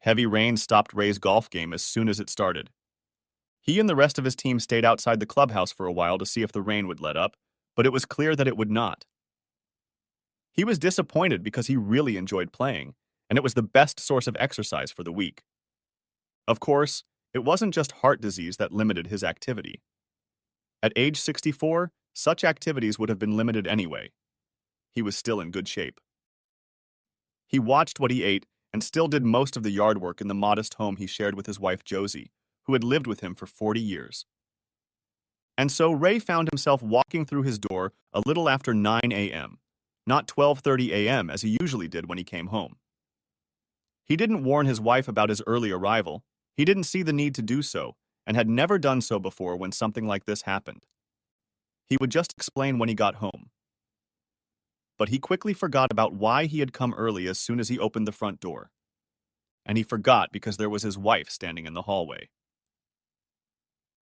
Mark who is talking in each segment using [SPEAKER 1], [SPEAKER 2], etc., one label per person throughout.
[SPEAKER 1] Heavy rain stopped Ray's golf game as soon as it started. He and the rest of his team stayed outside the clubhouse for a while to see if the rain would let up, but it was clear that it would not. He was disappointed because he really enjoyed playing, and it was the best source of exercise for the week. Of course, it wasn't just heart disease that limited his activity. At age 64, such activities would have been limited anyway. He was still in good shape. He watched what he ate and still did most of the yard work in the modest home he shared with his wife Josie, who had lived with him for 40 years. And so Ray found himself walking through his door a little after 9 a.m., not 12:30 a.m. as he usually did when he came home. He didn't warn his wife about his early arrival. He didn't see the need to do so, and had never done so before when something like this happened. He would just explain when he got home. But he quickly forgot about why he had come early as soon as he opened the front door. And he forgot because there was his wife standing in the hallway.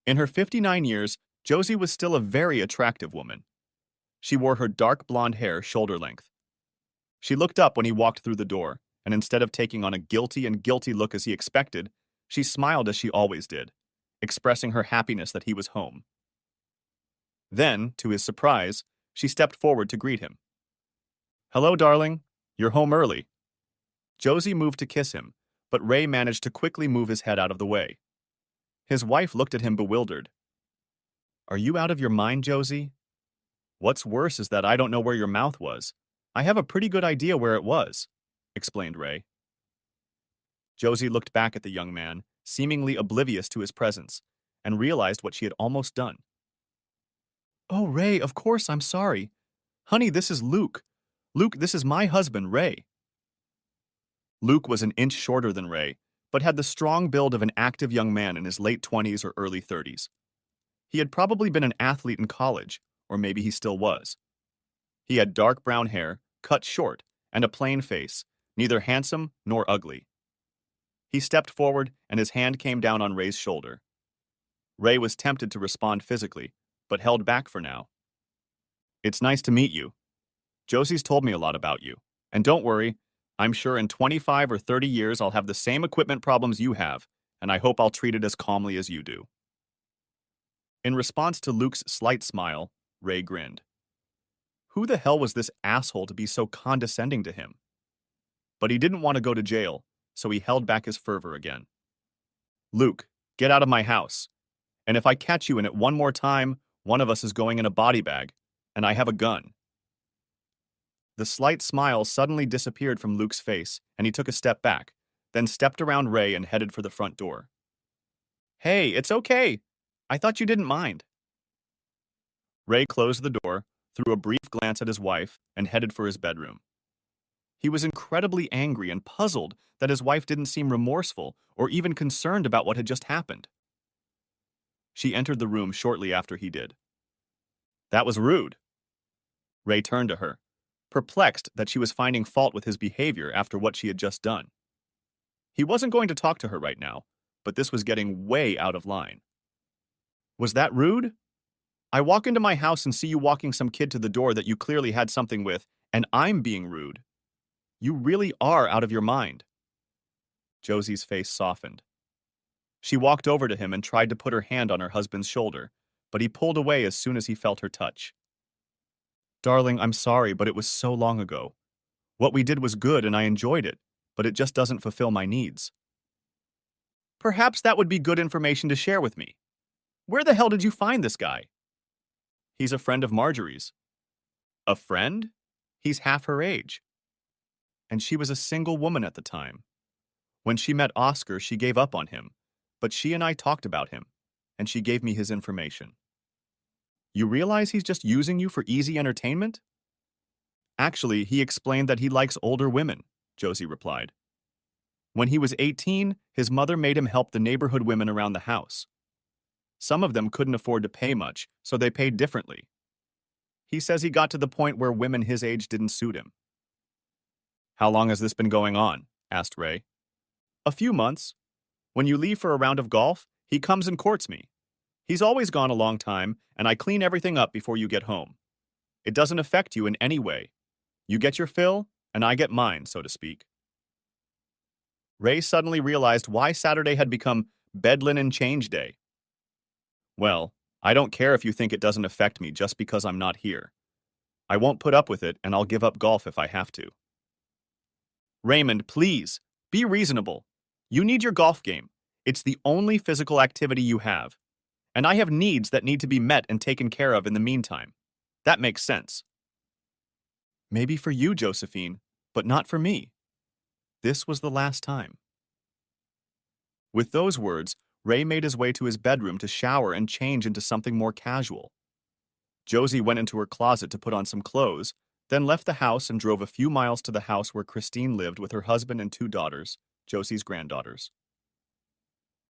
[SPEAKER 1] In her 59 years, Josie was still a very attractive woman. She wore her dark blonde hair shoulder length. She looked up when he walked through the door, and instead of taking on a guilty look as he expected, she smiled as she always did, expressing her happiness that he was home. Then, to his surprise, she stepped forward to greet him. "Hello, darling. You're home early." Josie moved to kiss him, but Ray managed to quickly move his head out of the way. His wife looked at him bewildered. "Are you out of your mind, Josie? What's worse is that I don't know where your mouth was. I have a pretty good idea where it was," explained Ray. Josie looked back at the young man, seemingly oblivious to his presence, and realized what she had almost done. "Oh, Ray, of course, I'm sorry. Honey, this is Luke. Luke, this is my husband, Ray." Luke was an inch shorter than Ray, but had the strong build of an active young man in his late 20s or early 30s. He had probably been an athlete in college, or maybe he still was. He had dark brown hair, cut short, and a plain face, neither handsome nor ugly. He stepped forward, and his hand came down on Ray's shoulder. Ray was tempted to respond physically, but held back for now. "It's nice to meet you. Josie's told me a lot about you. And don't worry, I'm sure in 25 or 30 years I'll have the same equipment problems you have, and I hope I'll treat it as calmly as you do." In response to Luke's slight smile, Ray grinned. Who the hell was this asshole to be so condescending to him? But he didn't want to go to jail, so he held back his fervor again. "Luke, get out of my house. And if I catch you in it one more time, one of us is going in a body bag, and I have a gun." The slight smile suddenly disappeared from Luke's face, and he took a step back, then stepped around Ray and headed for the front door. "Hey, it's okay. I thought you didn't mind." Ray closed the door, threw a brief glance at his wife, and headed for his bedroom. He was incredibly angry and puzzled that his wife didn't seem remorseful or even concerned about what had just happened. She entered the room shortly after he did. "That was rude." Ray turned to her, perplexed that she was finding fault with his behavior after what she had just done. He wasn't going to talk to her right now, but this was getting way out of line. "Was that rude? I walk into my house and see you walking some kid to the door that you clearly had something with, and I'm being rude. You really are out of your mind." Josie's face softened. She walked over to him and tried to put her hand on her husband's shoulder, but he pulled away as soon as he felt her touch. "Darling, I'm sorry, but it was so long ago. What we did was good and I enjoyed it, but it just doesn't fulfill my needs." "Perhaps that would be good information to share with me. Where the hell did you find this guy?" "He's a friend of Marjorie's." "A friend? He's half her age." And she was a single woman at the time. When she met Oscar, she gave up on him, but she and I talked about him, and she gave me his information. "You realize he's just using you for easy entertainment?" "Actually, he explained that he likes older women," Josie replied. "When he was 18, his mother made him help the neighborhood women around the house. Some of them couldn't afford to pay much, so they paid differently. He says he got to the point where women his age didn't suit him." "How long has this been going on?" asked Ray. "A few months. When you leave for a round of golf, he comes and courts me. He's always gone a long time, and I clean everything up before you get home. It doesn't affect you in any way. You get your fill, and I get mine, so to speak." Ray suddenly realized why Saturday had become bed linen change day. Well, I don't care if you think it doesn't affect me just because I'm not here. I won't put up with it, and I'll give up golf if I have to. Raymond, please, be reasonable. You need your golf game. It's the only physical activity you have. And I have needs that need to be met and taken care of in the meantime. That makes sense. Maybe for you, Josephine, but not for me. This was the last time. With those words, Ray made his way to his bedroom to shower and change into something more casual. Josie went into her closet to put on some clothes, then left the house and drove a few miles to the house where Christine lived with her husband and two daughters, Josie's granddaughters.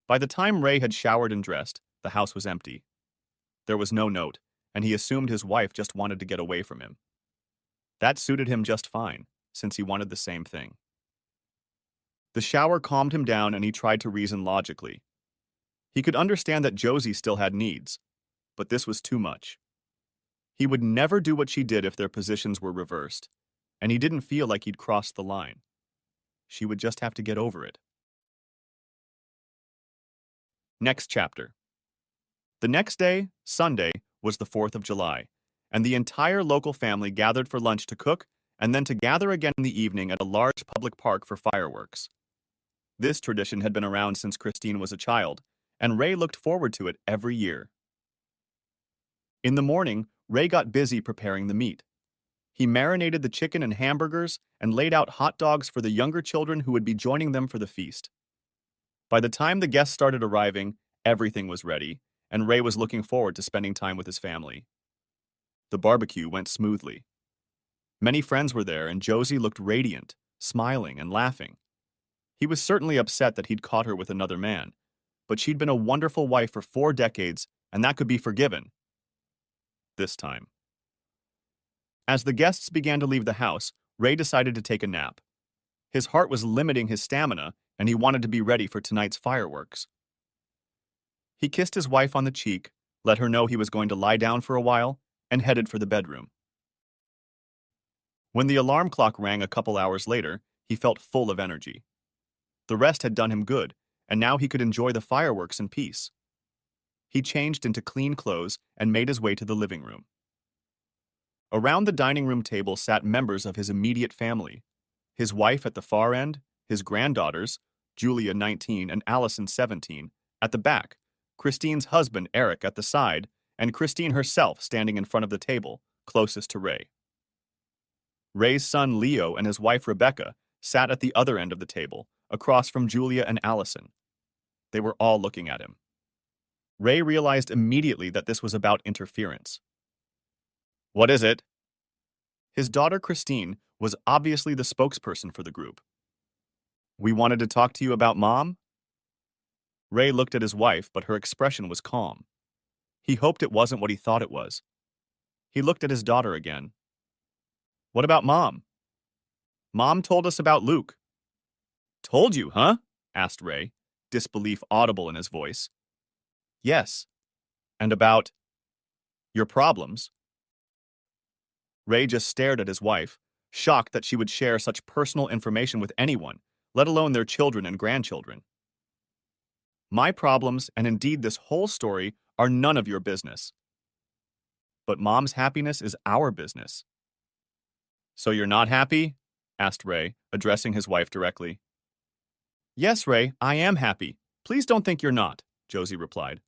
[SPEAKER 1] By the time Ray had showered and dressed, the house was empty. There was no note, and he assumed his wife just wanted to get away from him. That suited him just fine, since he wanted the same thing. The shower calmed him down and he tried to reason logically. He could understand that Josie still had needs, but this was too much. He would never do what she did if their positions were reversed, and he didn't feel like he'd crossed the line. She would just have to get over it. Next chapter. The next day, Sunday, was the 4th of July, and the entire local family gathered for lunch to cook and then to gather again in the evening at a large public park for fireworks. This tradition had been around since Christine was a child, and Ray looked forward to it every year. In the morning, Ray got busy preparing the meat. He marinated the chicken and hamburgers and laid out hot dogs for the younger children who would be joining them for the feast. By the time the guests started arriving, everything was ready, and Ray was looking forward to spending time with his family. The barbecue went smoothly. Many friends were there, and Josie looked radiant, smiling and laughing. He was certainly upset that he'd caught her with another man, but she'd been a wonderful wife for 4 decades, and that could be forgiven. This time. As the guests began to leave the house, Ray decided to take a nap. His heart was limiting his stamina, and he wanted to be ready for tonight's fireworks. He kissed his wife on the cheek, let her know he was going to lie down for a while, and headed for the bedroom. When the alarm clock rang a couple hours later, he felt full of energy. The rest had done him good, and now he could enjoy the fireworks in peace. He changed into clean clothes and made his way to the living room. Around the dining room table sat members of his immediate family. His wife at the far end, his granddaughters, Julia 19 and Allison 17, at the back, Christine's husband Eric at the side, and Christine herself standing in front of the table, closest to Ray. Ray's son Leo and his wife Rebecca sat at the other end of the table, across from Julia and Allison. They were all looking at him. Ray realized immediately that this was about interference. "What is it?" His daughter Christine was obviously the spokesperson for the group. "We wanted to talk to you about Mom?" Ray looked at his wife, but her expression was calm. He hoped it wasn't what he thought it was. He looked at his daughter again. "What about Mom?" "Mom told us about Luke." "Told you, huh?" asked Ray, disbelief audible in his voice. "Yes. And about your problems." Ray just stared at his wife, shocked that she would share such personal information with anyone, let alone their children and grandchildren. "My problems, and indeed this whole story, are none of your business. But Mom's happiness is our business." "So you're not happy?" asked Ray, addressing his wife directly. "Yes, Ray, I am happy. Please don't think you're not," Josie replied.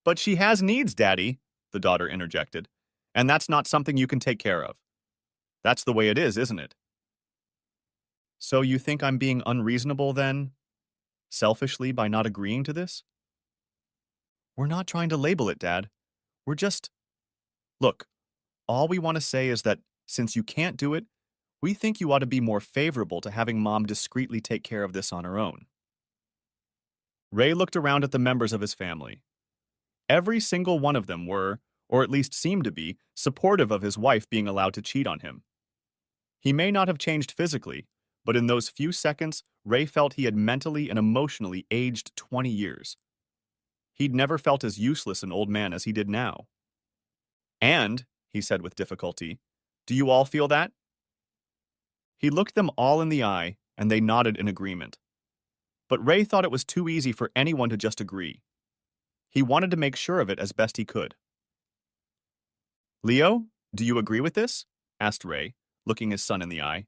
[SPEAKER 1] "But she has needs, Daddy," the daughter interjected, "and that's not something you can take care of. That's the way it is, isn't it?" "So you think I'm being unreasonable then? Selfishly by not agreeing to this?" "We're not trying to label it, Dad. We're just... Look, all we want to say is that since you can't do it, we think you ought to be more favorable to having Mom discreetly take care of this on her own." Ray looked around at the members of his family. Every single one of them were, or at least seemed to be, supportive of his wife being allowed to cheat on him. He may not have changed physically, but in those few seconds, Ray felt he had mentally and emotionally aged 20 years. He'd never felt as useless an old man as he did now. "And," he said with difficulty, "do you all feel that?" He looked them all in the eye, and they nodded in agreement. But Ray thought it was too easy for anyone to just agree. He wanted to make sure of it as best he could. Leo, do you agree with this? Asked Ray, looking his son in the eye.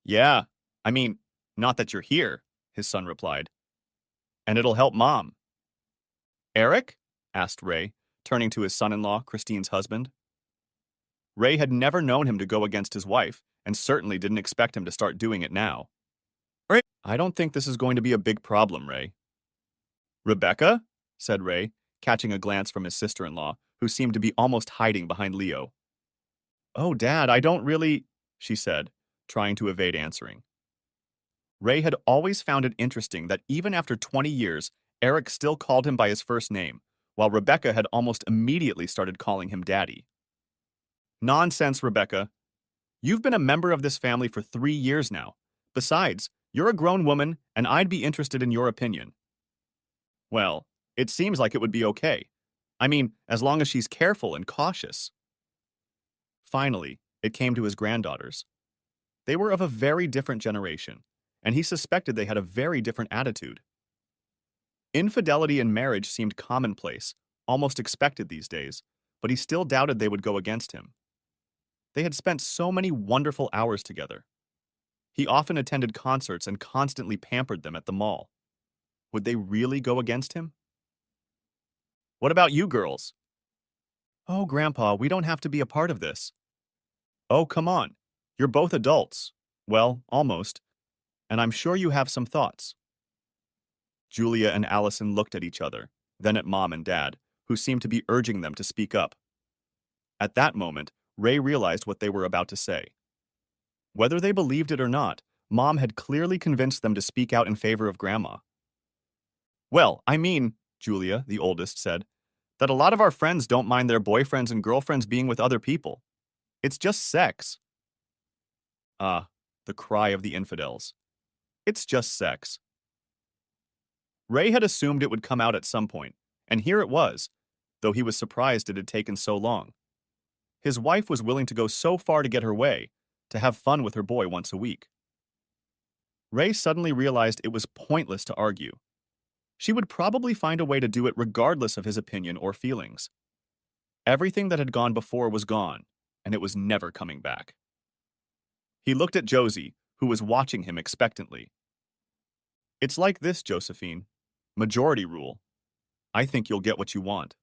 [SPEAKER 1] Yeah, I mean, not that you're here, his son replied. And it'll help Mom. Eric? Asked Ray, turning to his son-in-law, Christine's husband. Ray had never known him to go against his wife, and certainly didn't expect him to start doing it now. Ray, I don't think this is going to be a big problem, Ray. Rebecca? Said Ray, catching a glance from his sister-in-law, who seemed to be almost hiding behind Leo. Oh, Dad, I don't really, she said, trying to evade answering. Ray had always found it interesting that even after 20 years, Eric still called him by his first name, while Rebecca had almost immediately started calling him Daddy. Nonsense, Rebecca. You've been a member of this family for 3 years now. Besides, you're a grown woman, and I'd be interested in your opinion. Well, it seems like it would be okay. I mean, as long as she's careful and cautious. Finally, it came to his granddaughters. They were of a very different generation, and he suspected they had a very different attitude. Infidelity in marriage seemed commonplace, almost expected these days, but he still doubted they would go against him. They had spent so many wonderful hours together. He often attended concerts and constantly pampered them at the mall. Would they really go against him? What about you girls? Oh, Grandpa, we don't have to be a part of this. Oh, come on. You're both adults. Well, almost. And I'm sure you have some thoughts. Julia and Allison looked at each other, then at Mom and Dad, who seemed to be urging them to speak up. At that moment, Ray realized what they were about to say. Whether they believed it or not, Mom had clearly convinced them to speak out in favor of Grandma. Well, I mean, Julia, the oldest, said, that a lot of our friends don't mind their boyfriends and girlfriends being with other people. It's just sex. Ah, the cry of the infidels. It's just sex. Ray had assumed it would come out at some point, and here it was, though he was surprised it had taken so long. His wife was willing to go so far to get her way, to have fun with her boy once a week. Ray suddenly realized it was pointless to argue. She would probably find a way to do it regardless of his opinion or feelings. Everything that had gone before was gone, and it was never coming back. He looked at Josie, who was watching him expectantly. It's like this, Josephine. Majority rule. I think you'll get what you want.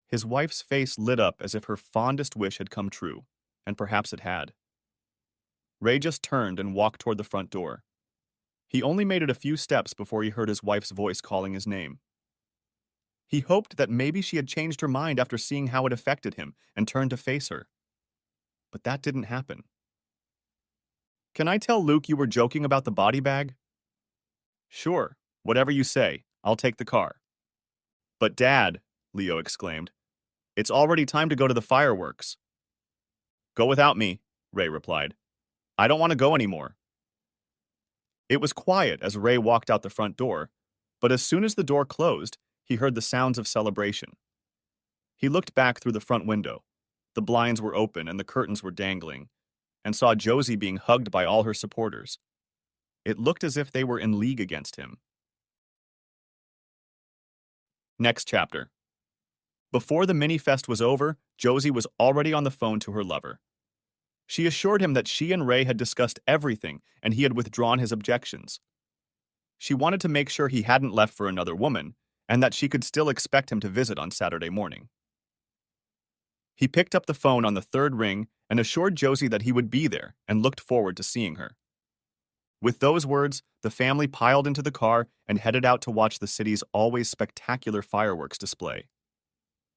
[SPEAKER 1] His wife's face lit up as if her fondest wish had come true, and perhaps it had. Ray just turned and walked toward the front door. He only made it a few steps before he heard his wife's voice calling his name. He hoped that maybe she had changed her mind after seeing how it affected him and turned to face her. But that didn't happen. Can I tell Luke you were joking about the body bag? Sure, whatever you say. I'll take the car. But Dad, Leo exclaimed, it's already time to go to the fireworks. Go without me, Ray replied. I don't want to go anymore. It was quiet as Ray walked out the front door, but as soon as the door closed, he heard the sounds of celebration. He looked back through the front window. The blinds were open and the curtains were dangling, and saw Josie being hugged by all her supporters. It looked as if they were in league against him. Next chapter. Before the mini-fest was over, Josie was already on the phone to her lover. She assured him that she and Ray had discussed everything and he had withdrawn his objections. She wanted to make sure he hadn't left for another woman and that she could still expect him to visit on Saturday morning. He picked up the phone on the third ring and assured Josie that he would be there and looked forward to seeing her. With those words, the family piled into the car and headed out to watch the city's always spectacular fireworks display.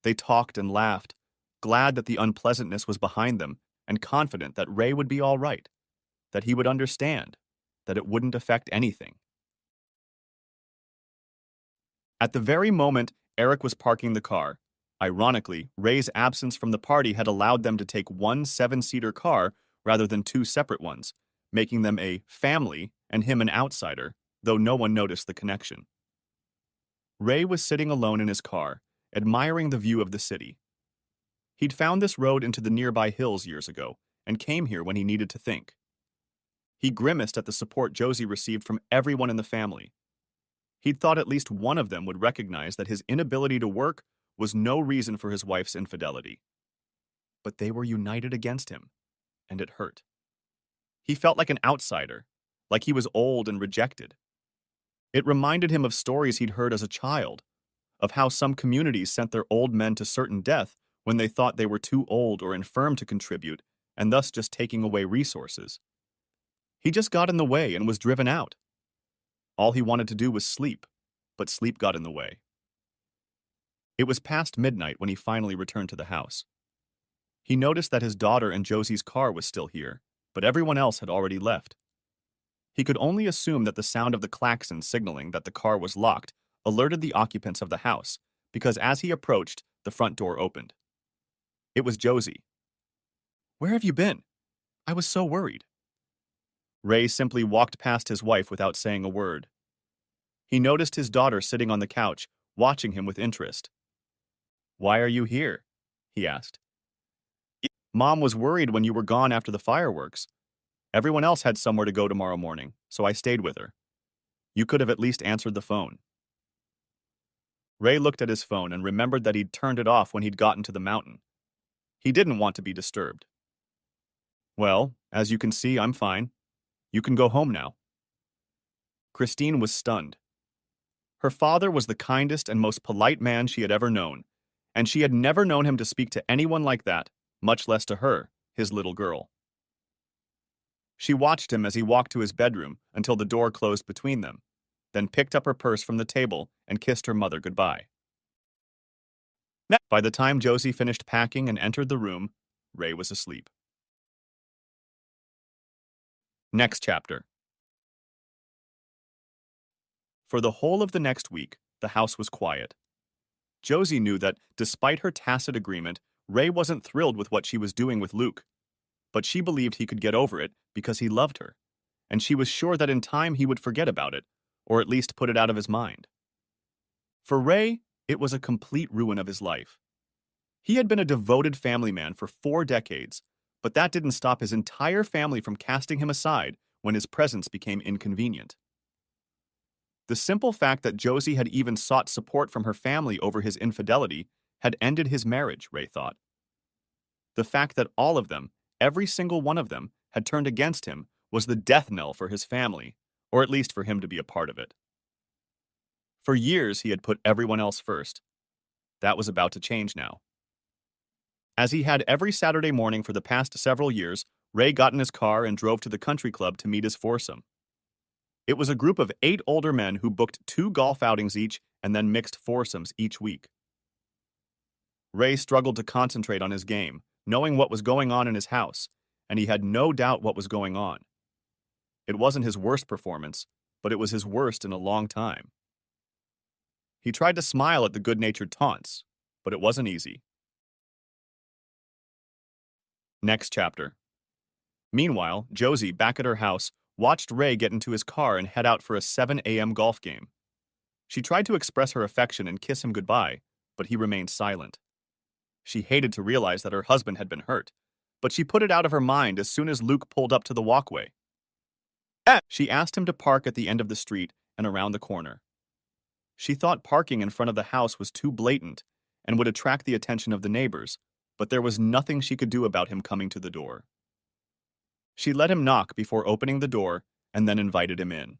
[SPEAKER 1] They talked and laughed, glad that the unpleasantness was behind them and confident that Ray would be all right, that he would understand, that it wouldn't affect anything. At the very moment Eric was parking the car, ironically, Ray's absence from the party had allowed them to take one 7-seater car rather than 2 separate ones, making them a family and him an outsider, though no one noticed the connection. Ray was sitting alone in his car, admiring the view of the city. He'd found this road into the nearby hills years ago and came here when he needed to think. He grimaced at the support Josie received from everyone in the family. He'd thought at least one of them would recognize that his inability to work was no reason for his wife's infidelity. But they were united against him, and it hurt. He felt like an outsider, like he was old and rejected. It reminded him of stories he'd heard as a child, of how some communities sent their old men to certain death when they thought they were too old or infirm to contribute, and thus just taking away resources. He just got in the way and was driven out. All he wanted to do was sleep, but sleep got in the way. It was past midnight when he finally returned to the house. He noticed that his daughter and Josie's car was still here, but everyone else had already left. He could only assume that the sound of the klaxon signaling that the car was locked alerted the occupants of the house, because as he approached, the front door opened. It was Josie. "Where have you been? I was so worried." Ray simply walked past his wife without saying a word. He noticed his daughter sitting on the couch, watching him with interest. "Why are you here?" he asked. "Mom was worried when you were gone after the fireworks. Everyone else had somewhere to go tomorrow morning, so I stayed with her. You could have at least answered the phone." Ray looked at his phone and remembered that he'd turned it off when he'd gotten to the mountain. He didn't want to be disturbed. "Well, as you can see, I'm fine. You can go home now." Christine was stunned. Her father was the kindest and most polite man she had ever known, and she had never known him to speak to anyone like that, much less to her, his little girl. She watched him as he walked to his bedroom until the door closed between them, then picked up her purse from the table and kissed her mother goodbye. By the time Josie finished packing and entered the room, Ray was asleep. Next chapter. For the whole of the next week, the house was quiet. Josie knew that, despite her tacit agreement, Ray wasn't thrilled with what she was doing with Luke. But she believed he could get over it because he loved her, and she was sure that in time he would forget about it, or at least put it out of his mind. For Ray, it was a complete ruin of his life. He had been a devoted family man for 4 decades, but that didn't stop his entire family from casting him aside when his presence became inconvenient. The simple fact that Josie had even sought support from her family over his infidelity had ended his marriage, Ray thought. The fact that all of them, every single one of them, had turned against him was the death knell for his family, or at least for him to be a part of it. For years, he had put everyone else first. That was about to change now. As he had every Saturday morning for the past several years, Ray got in his car and drove to the country club to meet his foursome. It was a group of 8 older men who booked 2 golf outings each and then mixed foursomes each week. Ray struggled to concentrate on his game, knowing what was going on in his house, and he had no doubt what was going on. It wasn't his worst performance, but it was his worst in a long time. He tried to smile at the good-natured taunts, but it wasn't easy. Next chapter. Meanwhile, Josie, back at her house, watched Ray get into his car and head out for a 7 a.m. golf game. She tried to express her affection and kiss him goodbye, but he remained silent. She hated to realize that her husband had been hurt, but she put it out of her mind as soon as Luke pulled up to the walkway. She asked him to park at the end of the street and around the corner. She thought parking in front of the house was too blatant and would attract the attention of the neighbors, but there was nothing she could do about him coming to the door. She let him knock before opening the door and then invited him in.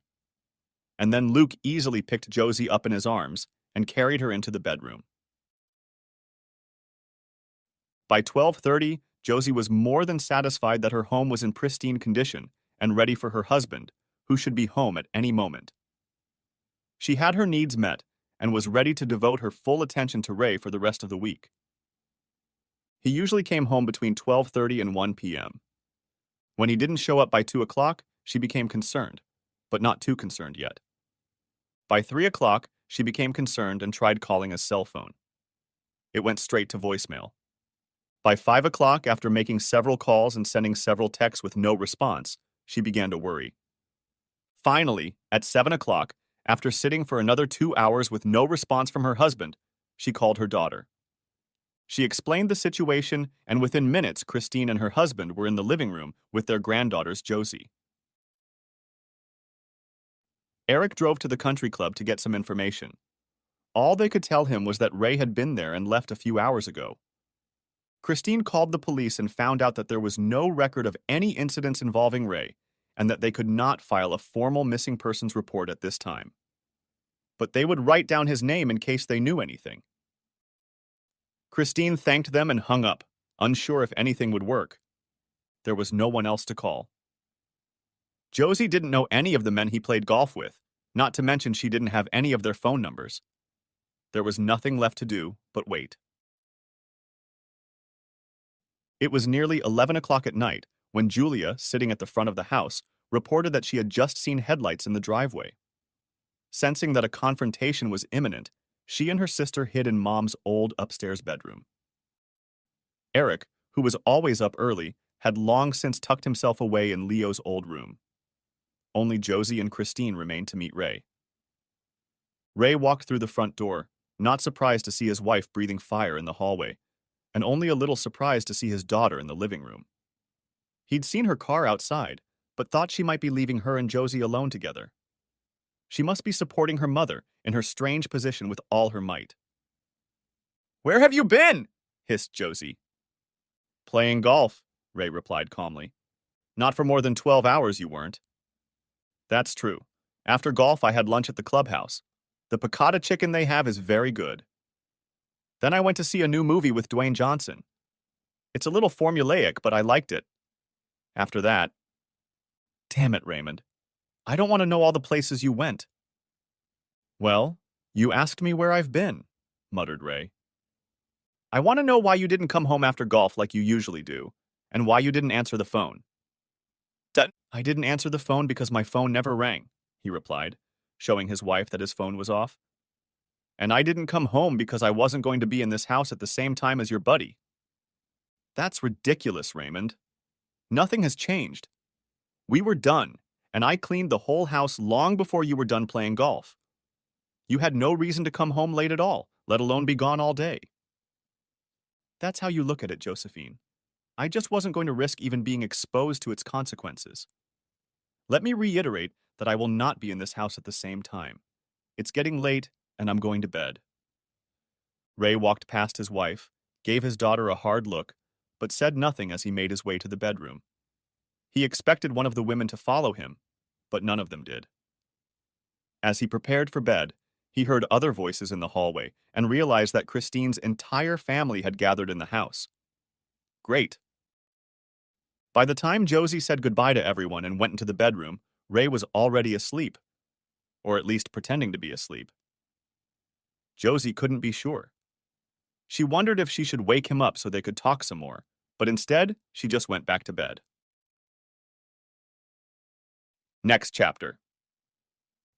[SPEAKER 1] And then Luke easily picked Josie up in his arms and carried her into the bedroom. By 12:30, Josie was more than satisfied that her home was in pristine condition and ready for her husband, who should be home at any moment. She had her needs met and was ready to devote her full attention to Ray for the rest of the week. He usually came home between 12:30 and 1 p.m. When he didn't show up by 2 o'clock, she became concerned, but not too concerned yet. By 3 o'clock, she became concerned and tried calling his cell phone. It went straight to voicemail. By 5 o'clock, after making several calls and sending several texts with no response, she began to worry. Finally, at 7 o'clock, after sitting for another 2 hours with no response from her husband, she called her daughter. She explained the situation, and within minutes, Christine and her husband were in the living room with their granddaughters, Josie. Eric drove to the country club to get some information. All they could tell him was that Ray had been there and left a few hours ago. Christine called the police and found out that there was no record of any incidents involving Ray, and that they could not file a formal missing persons report at this time. But they would write down his name in case they knew anything. Christine thanked them and hung up, unsure if anything would work. There was no one else to call. Josie didn't know any of the men he played golf with, not to mention she didn't have any of their phone numbers. There was nothing left to do but wait. It was nearly 11 o'clock at night when Julia, sitting at the front of the house, reported that she had just seen headlights in the driveway. Sensing that a confrontation was imminent, she and her sister hid in Mom's old upstairs bedroom. Eric, who was always up early, had long since tucked himself away in Leo's old room. Only Josie and Christine remained to meet Ray. Ray walked through the front door, not surprised to see his wife breathing fire in the hallway, and only a little surprised to see his daughter in the living room. He'd seen her car outside, but thought she might be leaving her and Josie alone together. She must be supporting her mother in her strange position with all her might. "Where have you been?" hissed Josie. "Playing golf," Ray replied calmly. "Not for more than 12 hours, you weren't." "That's true. After golf, I had lunch at the clubhouse. The piccata chicken they have is very good. Then I went to see a new movie with Dwayne Johnson. It's a little formulaic, but I liked it. After that..." "Damn it, Raymond. I don't want to know all the places you went." "Well, you asked me where I've been," muttered Ray. "I want to know why you didn't come home after golf like you usually do, and why you didn't answer the phone." "I didn't answer the phone because my phone never rang," he replied, showing his wife that his phone was off. "And I didn't come home because I wasn't going to be in this house at the same time as your buddy." "That's ridiculous, Raymond. Nothing has changed. We were done, and I cleaned the whole house long before you were done playing golf. You had no reason to come home late at all, let alone be gone all day." "That's how you look at it, Josephine. I just wasn't going to risk even being exposed to its consequences. Let me reiterate that I will not be in this house at the same time. It's getting late, and I'm going to bed." Ray walked past his wife, gave his daughter a hard look, but said nothing as he made his way to the bedroom. He expected one of the women to follow him, but none of them did. As he prepared for bed, he heard other voices in the hallway and realized that Christine's entire family had gathered in the house. Great. By the time Josie said goodbye to everyone and went into the bedroom, Ray was already asleep, or at least pretending to be asleep. Josie couldn't be sure. She wondered if she should wake him up so they could talk some more, but instead, she just went back to bed. Next chapter.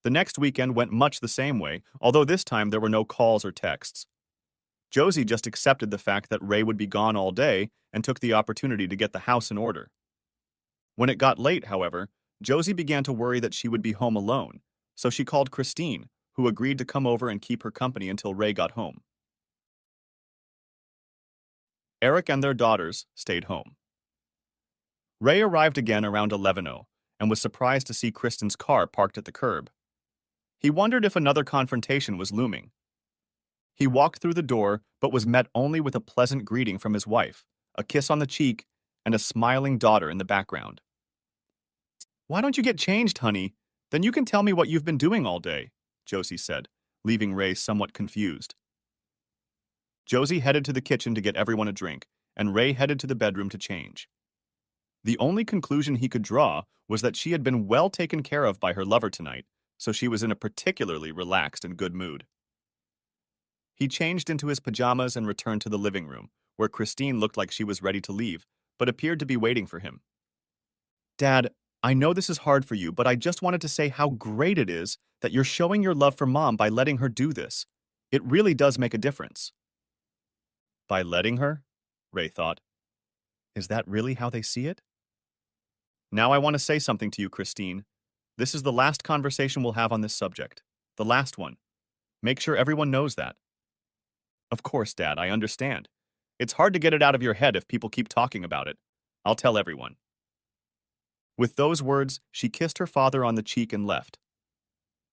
[SPEAKER 1] The next weekend went much the same way, although this time there were no calls or texts. Josie just accepted the fact that Ray would be gone all day and took the opportunity to get the house in order. When it got late, however, Josie began to worry that she would be home alone, so she called Christine, who agreed to come over and keep her company until Ray got home. Eric and their daughters stayed home. Ray arrived again around 11:00 and was surprised to see Kristen's car parked at the curb. He wondered if another confrontation was looming. He walked through the door, but was met only with a pleasant greeting from his wife, a kiss on the cheek, and a smiling daughter in the background. "Why don't you get changed, honey? Then you can tell me what you've been doing all day," Josie said, leaving Ray somewhat confused. Josie headed to the kitchen to get everyone a drink, and Ray headed to the bedroom to change. The only conclusion he could draw was that she had been well taken care of by her lover tonight, so she was in a particularly relaxed and good mood. He changed into his pajamas and returned to the living room, where Christine looked like she was ready to leave, but appeared to be waiting for him. "Dad, I know this is hard for you, but I just wanted to say how great it is that you're showing your love for Mom by letting her do this. It really does make a difference." By letting her? Ray thought. Is that really how they see it? "Now I want to say something to you, Christine. This is the last conversation we'll have on this subject. The last one. Make sure everyone knows that." "Of course, Dad, I understand. It's hard to get it out of your head if people keep talking about it. I'll tell everyone." With those words, she kissed her father on the cheek and left.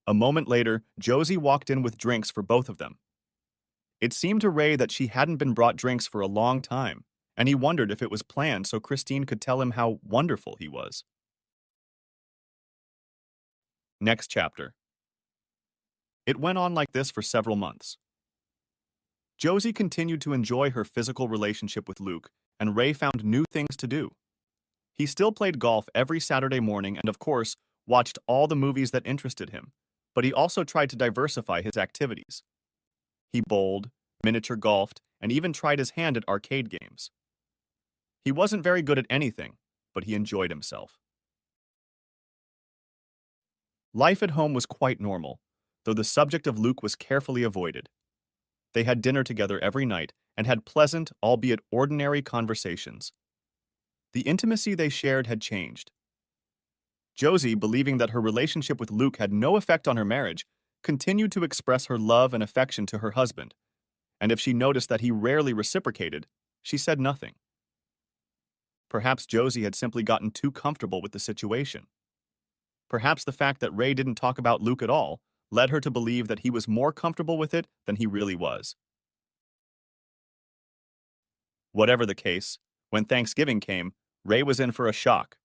[SPEAKER 1] A moment later, Josie walked in with drinks for both of them. It seemed to Ray that she hadn't been brought drinks for a long time, and he wondered if it was planned so Christine could tell him how wonderful he was. Next chapter. It went on like this for several months. Josie continued to enjoy her physical relationship with Luke, and Ray found new things to do. He still played golf every Saturday morning and, of course, watched all the movies that interested him, but he also tried to diversify his activities. He bowled, miniature golfed, and even tried his hand at arcade games. He wasn't very good at anything, but he enjoyed himself. Life at home was quite normal, though the subject of Luke was carefully avoided. They had dinner together every night and had pleasant, albeit ordinary, conversations. The intimacy they shared had changed. Josie, believing that her relationship with Luke had no effect on her marriage, continued to express her love and affection to her husband, and if she noticed that he rarely reciprocated, she said nothing. Perhaps Josie had simply gotten too comfortable with the situation. Perhaps the fact that Ray didn't talk about Luke at all led her to believe that he was more comfortable with it than he really was. Whatever the case, when Thanksgiving came, Ray was in for a shock.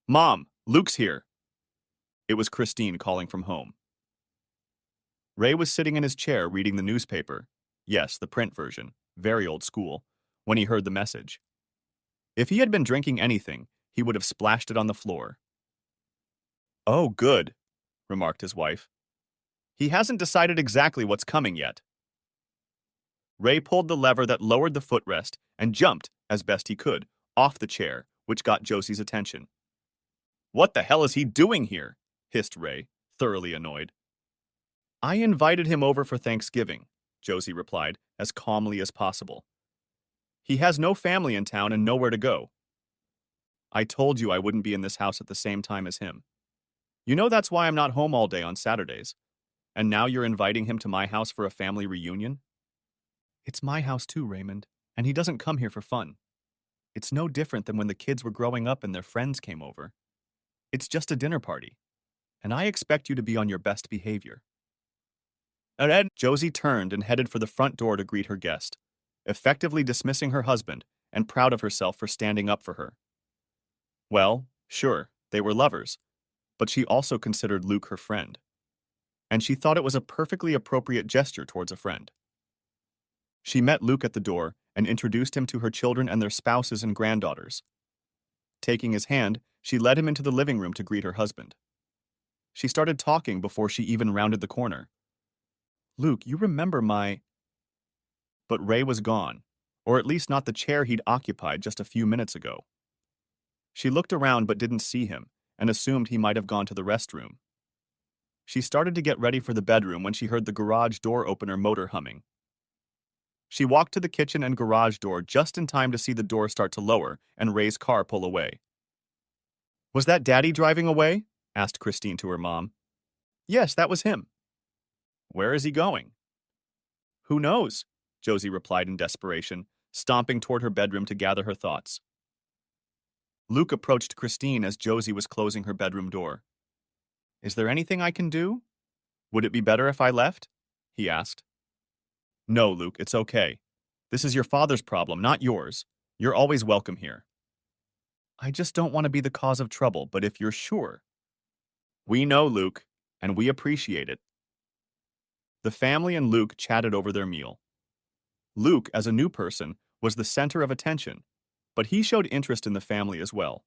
[SPEAKER 1] "Mom, Luke's here." It was Christine calling from home. Ray was sitting in his chair reading the newspaper, yes, the print version, very old school, when he heard the message. If he had been drinking anything, he would have splashed it on the floor. "Oh, good," remarked his wife. "He hasn't decided exactly what's coming yet." Ray pulled the lever that lowered the footrest and jumped, as best he could, off the chair, which got Josie's attention. "What the hell is he doing here?" hissed Ray, thoroughly annoyed. "I invited him over for Thanksgiving," Josie replied, as calmly as possible. "He has no family in town and nowhere to go. I told you I wouldn't be in this house at the same time as him. You know that's why I'm not home all day on Saturdays. And now you're inviting him to my house for a family reunion?" "It's my house too, Raymond, and he doesn't come here for fun. It's no different than when the kids were growing up and their friends came over. It's just a dinner party, and I expect you to be on your best behavior." Josie turned and headed for the front door to greet her guest, effectively dismissing her husband and proud of herself for standing up for her. Well, sure, they were lovers, but she also considered Luke her friend, and she thought it was a perfectly appropriate gesture towards a friend. She met Luke at the door and introduced him to her children and their spouses and granddaughters. Taking his hand, she led him into the living room to greet her husband. She started talking before she even rounded the corner. "Luke, you remember my—" But Ray was gone, or at least not the chair he'd occupied just a few minutes ago. She looked around but didn't see him, and assumed he might have gone to the restroom. She started to get ready for the bedroom when she heard the garage door opener motor humming. She walked to the kitchen and garage door just in time to see the door start to lower and Ray's car pull away. "Was that Daddy driving away?" asked Christine to her mom. "Yes, that was him." "Where is he going?" "Who knows?" Josie replied in desperation, stomping toward her bedroom to gather her thoughts. Luke approached Christine as Josie was closing her bedroom door. "Is there anything I can do? Would it be better if I left?" he asked. "No, Luke, it's okay. This is your father's problem, not yours. You're always welcome here." "I just don't want to be the cause of trouble, but if you're sure—" "We know, Luke, and we appreciate it." The family and Luke chatted over their meal. Luke, as a new person, was the center of attention, but he showed interest in the family as well.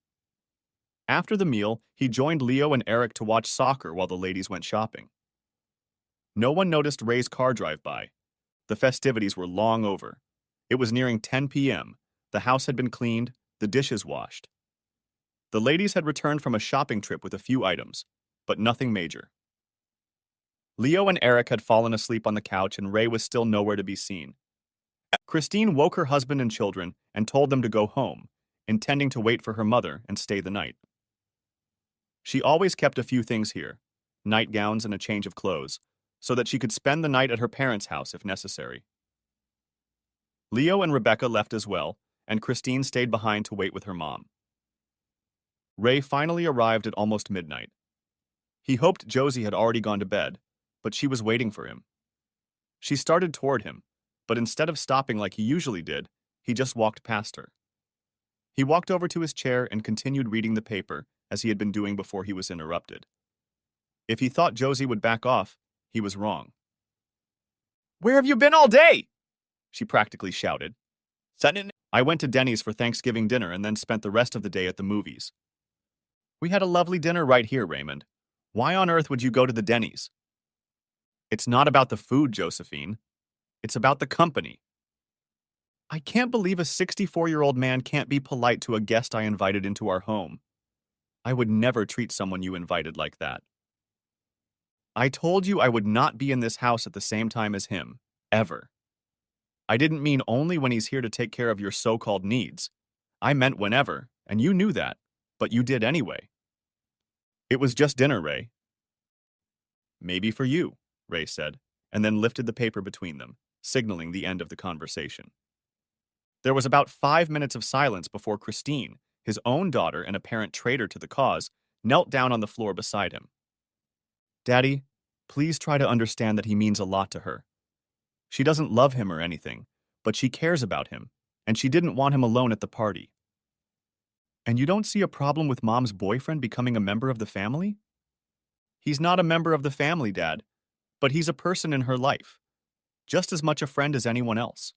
[SPEAKER 1] After the meal, he joined Leo and Eric to watch soccer while the ladies went shopping. No one noticed Ray's car drive by. The festivities were long over. It was nearing 10 p.m. The house had been cleaned, the dishes washed. The ladies had returned from a shopping trip with a few items, but nothing major. Leo and Eric had fallen asleep on the couch and Ray was still nowhere to be seen. Christine woke her husband and children and told them to go home, intending to wait for her mother and stay the night. She always kept a few things here, nightgowns and a change of clothes, so that she could spend the night at her parents' house if necessary. Leo and Rebecca left as well, and Christine stayed behind to wait with her mom. Ray finally arrived at almost midnight. He hoped Josie had already gone to bed, but she was waiting for him. She started toward him, but instead of stopping like he usually did, he just walked past her. He walked over to his chair and continued reading the paper, as he had been doing before he was interrupted. If he thought Josie would back off, he was wrong. "Where have you been all day?" she practically shouted. "I went to Denny's for Thanksgiving dinner and then spent the rest of the day at the movies." "We had a lovely dinner right here, Raymond. Why on earth would you go to the Denny's?" "It's not about the food, Josephine. It's about the company." "I can't believe a 64-year-old man can't be polite to a guest I invited into our home. I would never treat someone you invited like that." "I told you I would not be in this house at the same time as him. Ever. I didn't mean only when he's here to take care of your so-called needs. I meant whenever, and you knew that, but you did anyway." "It was just dinner, Ray." "Maybe for you," Ray said, and then lifted the paper between them, signaling the end of the conversation. There was about 5 minutes of silence before Christine, his own daughter and apparent traitor to the cause, knelt down on the floor beside him. "Daddy, please try to understand that he means a lot to her. She doesn't love him or anything, but she cares about him, and she didn't want him alone at the party." "And you don't see a problem with Mom's boyfriend becoming a member of the family?" "He's not a member of the family, Dad, but he's a person in her life, just as much a friend as anyone else."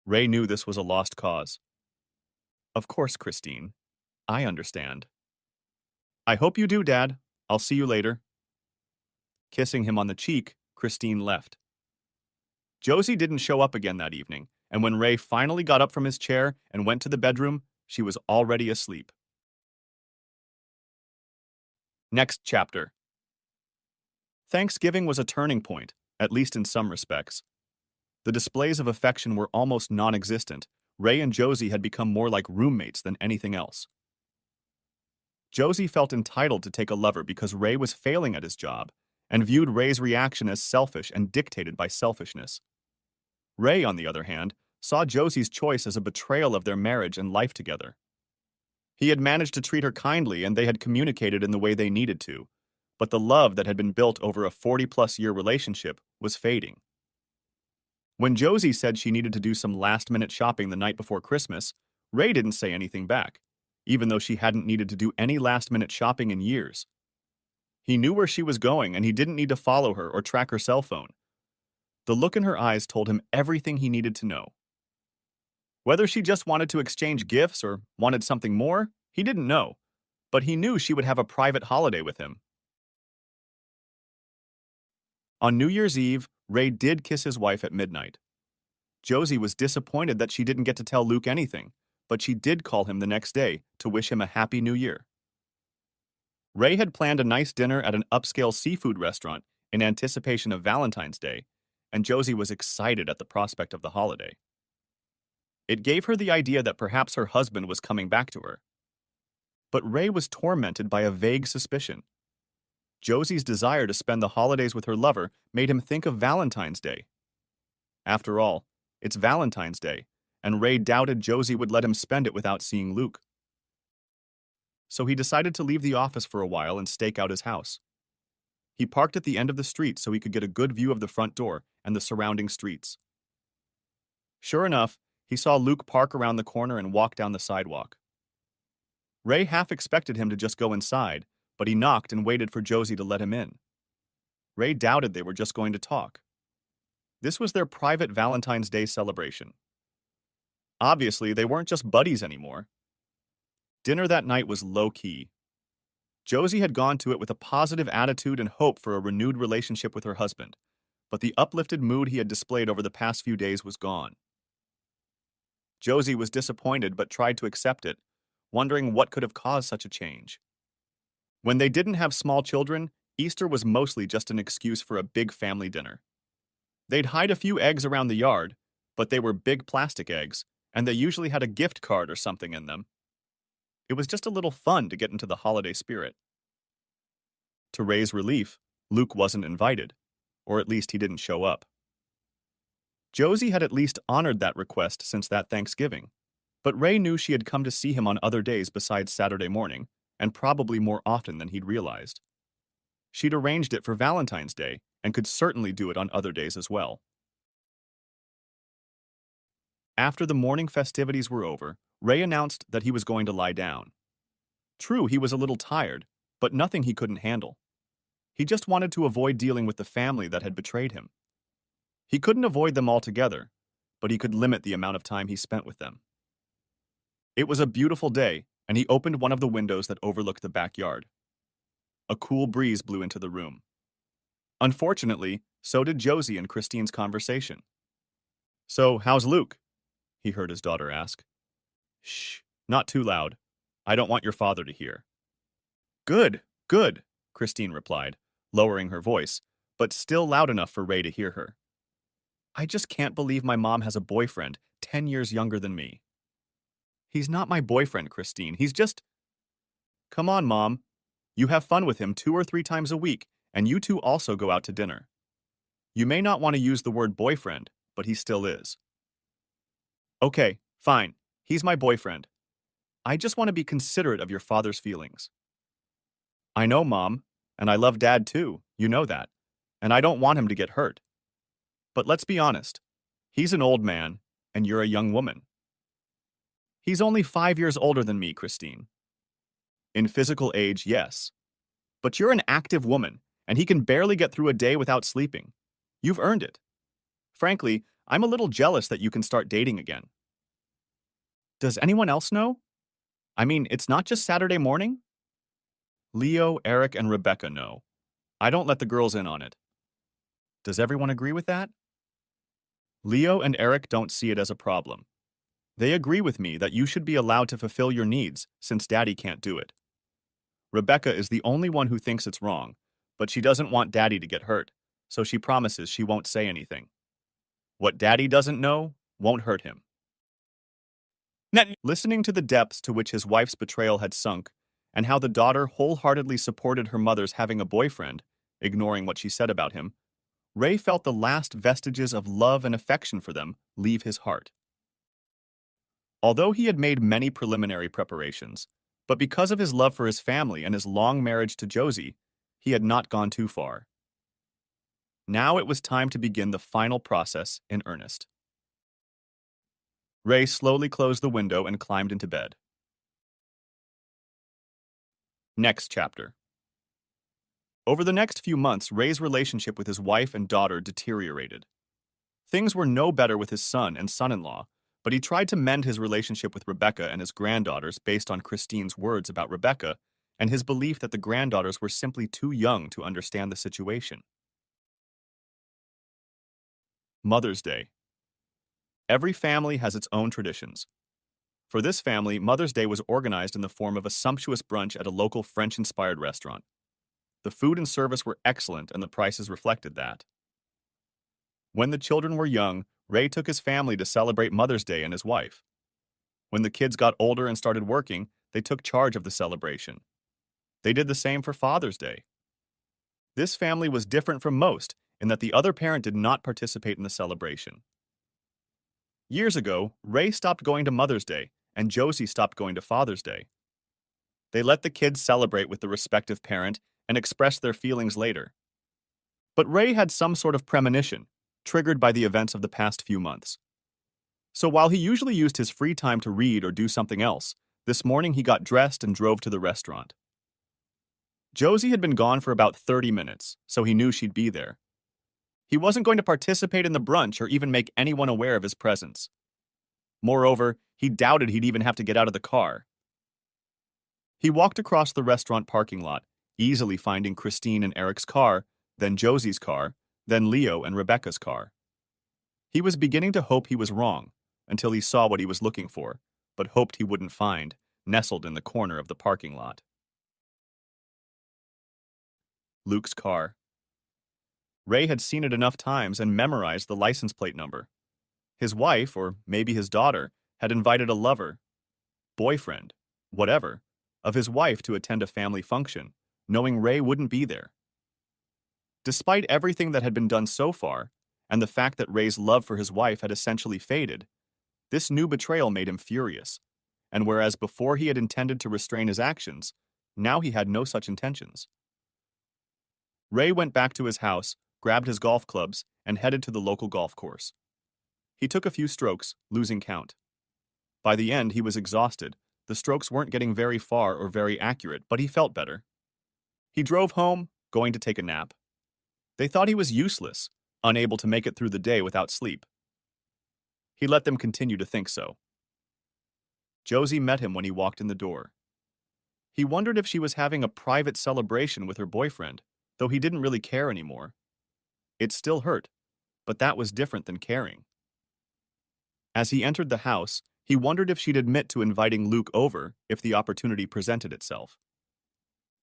[SPEAKER 1] Ray knew this was a lost cause. "Of course, Christine. I understand." "I hope you do, Dad. I'll see you later." Kissing him on the cheek, Christine left. Josie didn't show up again that evening, and when Ray finally got up from his chair and went to the bedroom, she was already asleep. Next chapter. Thanksgiving was a turning point, at least in some respects. The displays of affection were almost non-existent. Ray and Josie had become more like roommates than anything else. Josie felt entitled to take a lover because Ray was failing at his job, and viewed Ray's reaction as selfish and dictated by selfishness. Ray, on the other hand, saw Josie's choice as a betrayal of their marriage and life together. He had managed to treat her kindly and they had communicated in the way they needed to, but the love that had been built over a 40-plus-year relationship was fading. When Josie said she needed to do some last-minute shopping the night before Christmas, Ray didn't say anything back, even though she hadn't needed to do any last-minute shopping in years. He knew where she was going and he didn't need to follow her or track her cell phone. The look in her eyes told him everything he needed to know. Whether she just wanted to exchange gifts or wanted something more, he didn't know, but he knew she would have a private holiday with him. On New Year's Eve, Ray did kiss his wife at midnight. Josie was disappointed that she didn't get to tell Luke anything, but she did call him the next day to wish him a happy new year. Ray had planned a nice dinner at an upscale seafood restaurant in anticipation of Valentine's Day, and Josie was excited at the prospect of the holiday. It gave her the idea that perhaps her husband was coming back to her. But Ray was tormented by a vague suspicion. Josie's desire to spend the holidays with her lover made him think of Valentine's Day. After all, it's Valentine's Day, and Ray doubted Josie would let him spend it without seeing Luke. So he decided to leave the office for a while and stake out his house. He parked at the end of the street so he could get a good view of the front door and the surrounding streets. Sure enough, he saw Luke park around the corner and walk down the sidewalk. Ray half expected him to just go inside, but he knocked and waited for Josie to let him in. Ray doubted they were just going to talk. This was their private Valentine's Day celebration. Obviously, they weren't just buddies anymore. Dinner that night was low-key. Josie had gone to it with a positive attitude and hope for a renewed relationship with her husband, but the uplifted mood he had displayed over the past few days was gone. Josie was disappointed but tried to accept it, wondering what could have caused such a change. When they didn't have small children, Easter was mostly just an excuse for a big family dinner. They'd hide a few eggs around the yard, but they were big plastic eggs, and they usually had a gift card or something in them. It was just a little fun to get into the holiday spirit. To Ray's relief, Luke wasn't invited, or at least he didn't show up. Josie had at least honored that request since that Thanksgiving, but Ray knew she had come to see him on other days besides Saturday morning, and probably more often than he'd realized. She'd arranged it for Valentine's Day and could certainly do it on other days as well. After the morning festivities were over, Ray announced that he was going to lie down. True, he was a little tired, but nothing he couldn't handle. He just wanted to avoid dealing with the family that had betrayed him. He couldn't avoid them altogether, but he could limit the amount of time he spent with them. It was a beautiful day, and he opened one of the windows that overlooked the backyard. A cool breeze blew into the room. Unfortunately, so did Josie and Christine's conversation. "So, how's Luke?" he heard his daughter ask. "Shh, not too loud. I don't want your father to hear." "Good, good," Christine replied, lowering her voice, but still loud enough for Ray to hear her. "I just can't believe my mom has a boyfriend 10 years younger than me." "He's not my boyfriend, Christine. He's just—" "Come on, Mom. You have fun with him 2 or 3 times a week, and you two also go out to dinner. You may not want to use the word boyfriend, but he still is." "Okay, fine. He's my boyfriend. I just want to be considerate of your father's feelings." "I know, Mom, and I love Dad too, you know that, and I don't want him to get hurt. But let's be honest. He's an old man, and you're a young woman." "He's only 5 years older than me, Christine." "In physical age, yes. But you're an active woman, and he can barely get through a day without sleeping. You've earned it. Frankly, I'm a little jealous that you can start dating again." "Does anyone else know? I mean, it's not just Saturday morning?" "Leo, Eric, and Rebecca know. I don't let the girls in on it." "Does everyone agree with that?" "Leo and Eric don't see it as a problem. They agree with me that you should be allowed to fulfill your needs since Daddy can't do it. Rebecca is the only one who thinks it's wrong, but she doesn't want Daddy to get hurt, so she promises she won't say anything. What Daddy doesn't know won't hurt him." Listening to the depths to which his wife's betrayal had sunk, and how the daughter wholeheartedly supported her mother's having a boyfriend, ignoring what she said about him, Ray felt the last vestiges of love and affection for them leave his heart. Although he had made many preliminary preparations, but because of his love for his family and his long marriage to Josie, he had not gone too far. Now it was time to begin the final process in earnest. Ray slowly closed the window and climbed into bed. Next chapter. Over the next few months, Ray's relationship with his wife and daughter deteriorated. Things were no better with his son and son-in-law, but he tried to mend his relationship with Rebecca and his granddaughters based on Christine's words about Rebecca and his belief that the granddaughters were simply too young to understand the situation. Mother's Day. Every family has its own traditions. For this family, Mother's Day was organized in the form of a sumptuous brunch at a local French-inspired restaurant. The food and service were excellent and the prices reflected that. When the children were young, Ray took his family to celebrate Mother's Day and his wife. When the kids got older and started working, they took charge of the celebration. They did the same for Father's Day. This family was different from most in that the other parent did not participate in the celebration. Years ago, Ray stopped going to Mother's Day, and Josie stopped going to Father's Day. They let the kids celebrate with the respective parent and express their feelings later. But Ray had some sort of premonition, triggered by the events of the past few months. So while he usually used his free time to read or do something else, this morning he got dressed and drove to the restaurant. Josie had been gone for about 30 minutes, so he knew she'd be there. He wasn't going to participate in the brunch or even make anyone aware of his presence. Moreover, he doubted he'd even have to get out of the car. He walked across the restaurant parking lot, easily finding Christine and Eric's car, then Josie's car, then Leo and Rebecca's car. He was beginning to hope he was wrong, until he saw what he was looking for, but hoped he wouldn't find, nestled in the corner of the parking lot. Luke's car. Ray had seen it enough times and memorized the license plate number. His wife, or maybe his daughter, had invited a lover, boyfriend, whatever, of his wife to attend a family function, knowing Ray wouldn't be there. Despite everything that had been done so far, and the fact that Ray's love for his wife had essentially faded, this new betrayal made him furious, and whereas before he had intended to restrain his actions, Now he had no such intentions. Ray went back to his house, grabbed his golf clubs, and headed to the local golf course. He took a few strokes, losing count. By the end, he was exhausted. The strokes weren't getting very far or very accurate, but he felt better. He drove home, going to take a nap. They thought he was useless, unable to make it through the day without sleep. He let them continue to think so. Josie met him when he walked in the door. He wondered if she was having a private celebration with her boyfriend, though he didn't really care anymore. It still hurt, but that was different than caring. As he entered the house, he wondered if she'd admit to inviting Luke over if the opportunity presented itself.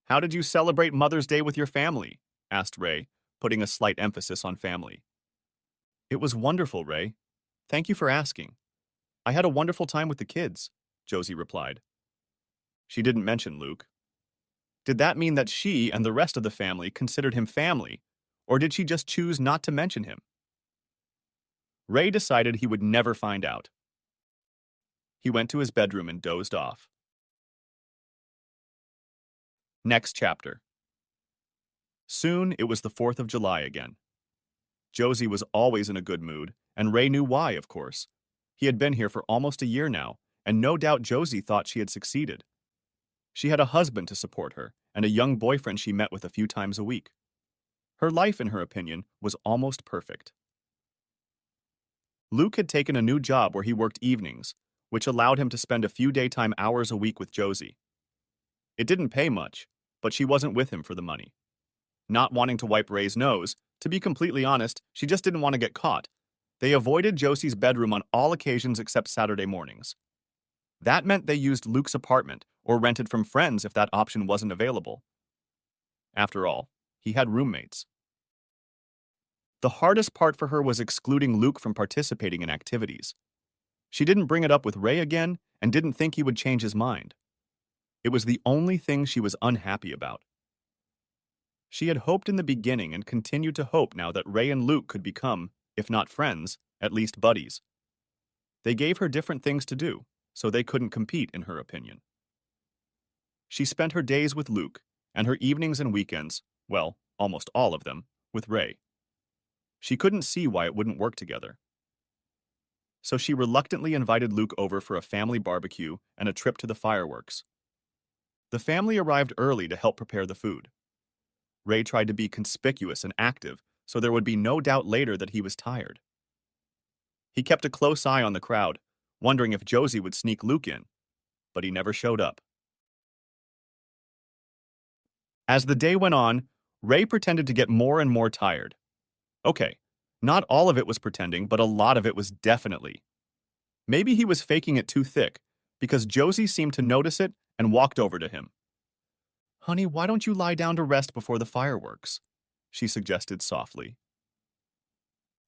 [SPEAKER 1] "How did you celebrate Mother's Day with your family?" asked Ray, putting a slight emphasis on family. "It was wonderful, Ray. Thank you for asking. I had a wonderful time with the kids," Josie replied. She didn't mention Luke. Did that mean that she and the rest of the family considered him family, or did she just choose not to mention him? Ray decided he would never find out. He went to his bedroom and dozed off. Next chapter. Soon it was the 4th of July again. Josie was always in a good mood, and Ray knew why, of course. He had been here for almost a year now, and no doubt Josie thought she had succeeded. She had a husband to support her, and a young boyfriend she met with a few times a week. Her life, in her opinion, was almost perfect. Luke had taken a new job where he worked evenings, which allowed him to spend a few daytime hours a week with Josie. It didn't pay much, but she wasn't with him for the money. Not wanting to wipe Ray's nose, to be completely honest, she just didn't want to get caught. They avoided Josie's bedroom on all occasions except Saturday mornings. That meant they used Luke's apartment or rented from friends if that option wasn't available. After all, he had roommates. The hardest part for her was excluding Luke from participating in activities. She didn't bring it up with Ray again and didn't think he would change his mind. It was the only thing she was unhappy about. She had hoped in the beginning and continued to hope now that Ray and Luke could become, if not friends, at least buddies. They gave her different things to do, so they couldn't compete, in her opinion. She spent her days with Luke, and her evenings and weekends, well, almost all of them, with Ray. She couldn't see why it wouldn't work together. So she reluctantly invited Luke over for a family barbecue and a trip to the fireworks. The family arrived early to help prepare the food. Ray tried to be conspicuous and active, so there would be no doubt later that he was tired. He kept a close eye on the crowd, wondering if Josie would sneak Luke in, but he never showed up. As the day went on, Ray pretended to get more and more tired. Okay, not all of it was pretending, but a lot of it was definitely. Maybe he was faking it too thick, because Josie seemed to notice it and walked over to him. "Honey, why don't you lie down to rest before the fireworks?" she suggested softly.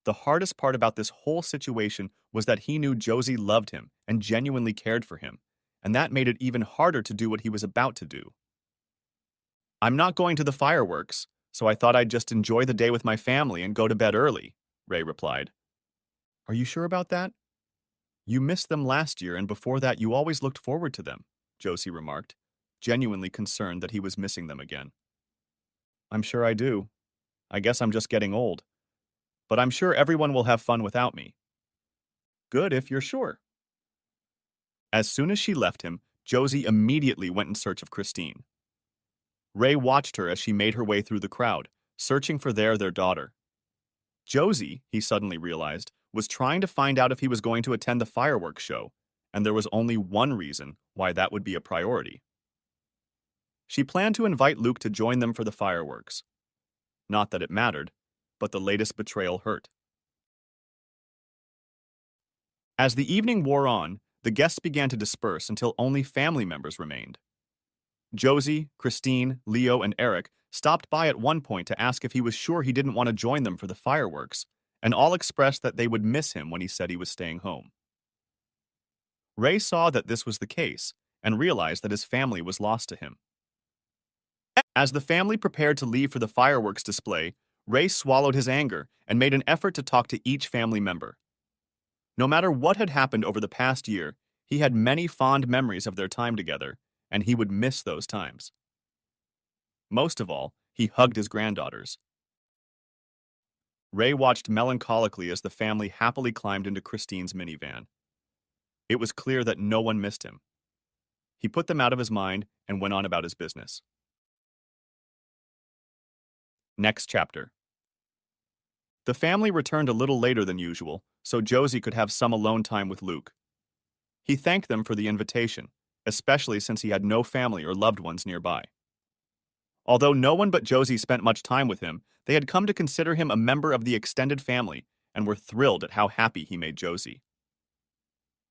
[SPEAKER 1] The hardest part about this whole situation was that he knew Josie loved him and genuinely cared for him, and that made it even harder to do what he was about to do. "I'm not going to the fireworks, so I thought I'd just enjoy the day with my family and go to bed early," Ray replied. "Are you sure about that? You missed them last year, and before that you always looked forward to them," Josie remarked, genuinely concerned that he was missing them again. "I'm sure I do. I guess I'm just getting old. But I'm sure everyone will have fun without me." "Good if you're sure." As soon as she left him, Josie immediately went in search of Christine. Ray watched her as she made her way through the crowd, searching for their daughter. Josie, he suddenly realized, was trying to find out if he was going to attend the fireworks show, and there was only one reason why that would be a priority. She planned to invite Luke to join them for the fireworks. Not that it mattered, but the latest betrayal hurt. As the evening wore on, the guests began to disperse until only family members remained. Josie, Christine, Leo, and Eric stopped by at one point to ask if he was sure he didn't want to join them for the fireworks, and all expressed that they would miss him when he said he was staying home. Ray saw that this was the case and realized that his family was lost to him. As the family prepared to leave for the fireworks display, Ray swallowed his anger and made an effort to talk to each family member. No matter what had happened over the past year, he had many fond memories of their time together, and he would miss those times. Most of all, he hugged his granddaughters. Ray watched melancholically as the family happily climbed into Christine's minivan. It was clear that no one missed him. He put them out of his mind and went on about his business. Next chapter. The family returned a little later than usual, so Josie could have some alone time with Luke. He thanked them for the invitation, especially since he had no family or loved ones nearby. Although no one but Josie spent much time with him, they had come to consider him a member of the extended family and were thrilled at how happy he made Josie.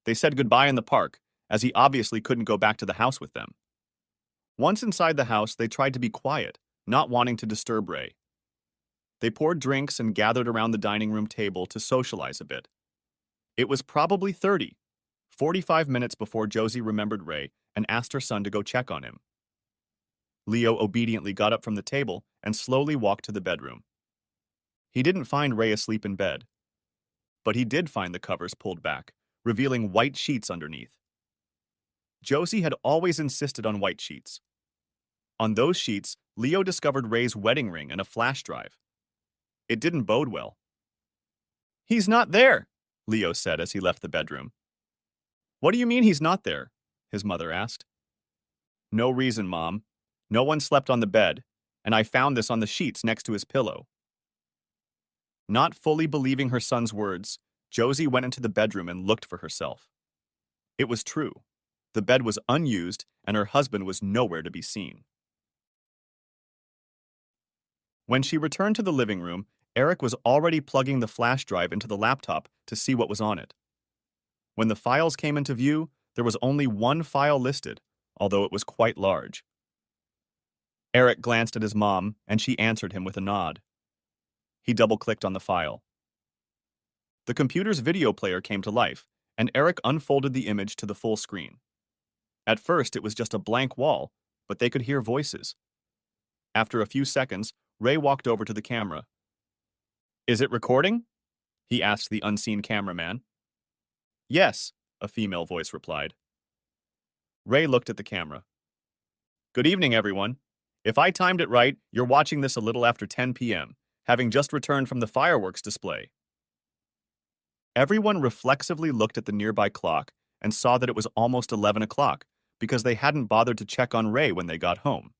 [SPEAKER 1] They said goodbye in the park, as he obviously couldn't go back to the house with them. Once inside the house, they tried to be quiet, not wanting to disturb Ray. They poured drinks and gathered around the dining room table to socialize a bit. It was probably 45 minutes before Josie remembered Ray and asked her son to go check on him. Leo obediently got up from the table and slowly walked to the bedroom. He didn't find Ray asleep in bed, but he did find the covers pulled back, revealing white sheets underneath. Josie had always insisted on white sheets. On those sheets, Leo discovered Ray's wedding ring and a flash drive. It didn't bode well. "He's not there," Leo said as he left the bedroom. "What do you mean he's not there?" his mother asked. "No reason, Mom. No one slept on the bed, and I found this on the sheets next to his pillow." Not fully believing her son's words, Josie went into the bedroom and looked for herself. It was true. The bed was unused, and her husband was nowhere to be seen. When she returned to the living room, Eric was already plugging the flash drive into the laptop to see what was on it. When the files came into view, there was only one file listed, although it was quite large. Eric glanced at his mom, and she answered him with a nod. He double-clicked on the file. The computer's video player came to life, and Eric unfolded the image to the full screen. At first, it was just a blank wall, but they could hear voices. After a few seconds, Ray walked over to the camera. "Is it recording?" he asked the unseen cameraman. "Yes," a female voice replied. Ray looked at the camera. "Good evening, everyone. If I timed it right, you're watching this a little after 10 p.m., having just returned from the fireworks display." Everyone reflexively looked at the nearby clock and saw that it was almost 11 o'clock because they hadn't bothered to check on Ray when they got home.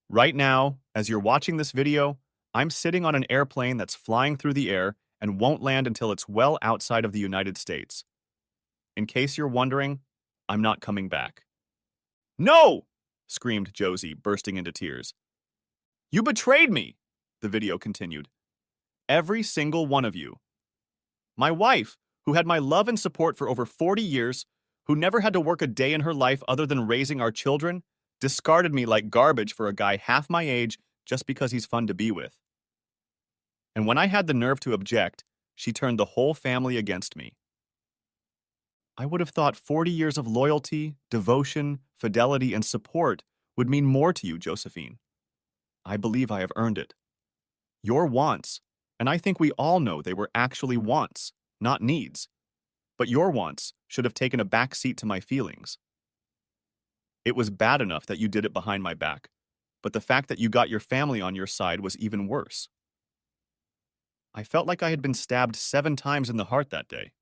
[SPEAKER 1] Right now, as you're watching this video, I'm sitting on an airplane that's flying through the air and won't land until it's well outside of the United States. In case you're wondering, I'm not coming back. "No!" screamed Josie, bursting into tears. "You betrayed me!" the video continued. "Every single one of you. My wife, who had my love and support for over 40 years, who never had to work a day in her life other than raising our children, discarded me like garbage for a guy half my age just because he's fun to be with. And when I had the nerve to object, she turned the whole family against me. I would have thought 40 years of loyalty, devotion, fidelity, and support would mean more to you, Josephine. I believe I have earned it. Your wants, and I think we all know they were actually wants, not needs. But your wants should have taken a back seat to my feelings. It was bad enough that you did it behind my back, but the fact that you got your family on your side was even worse. I felt like I had been stabbed 7 times in the heart that day.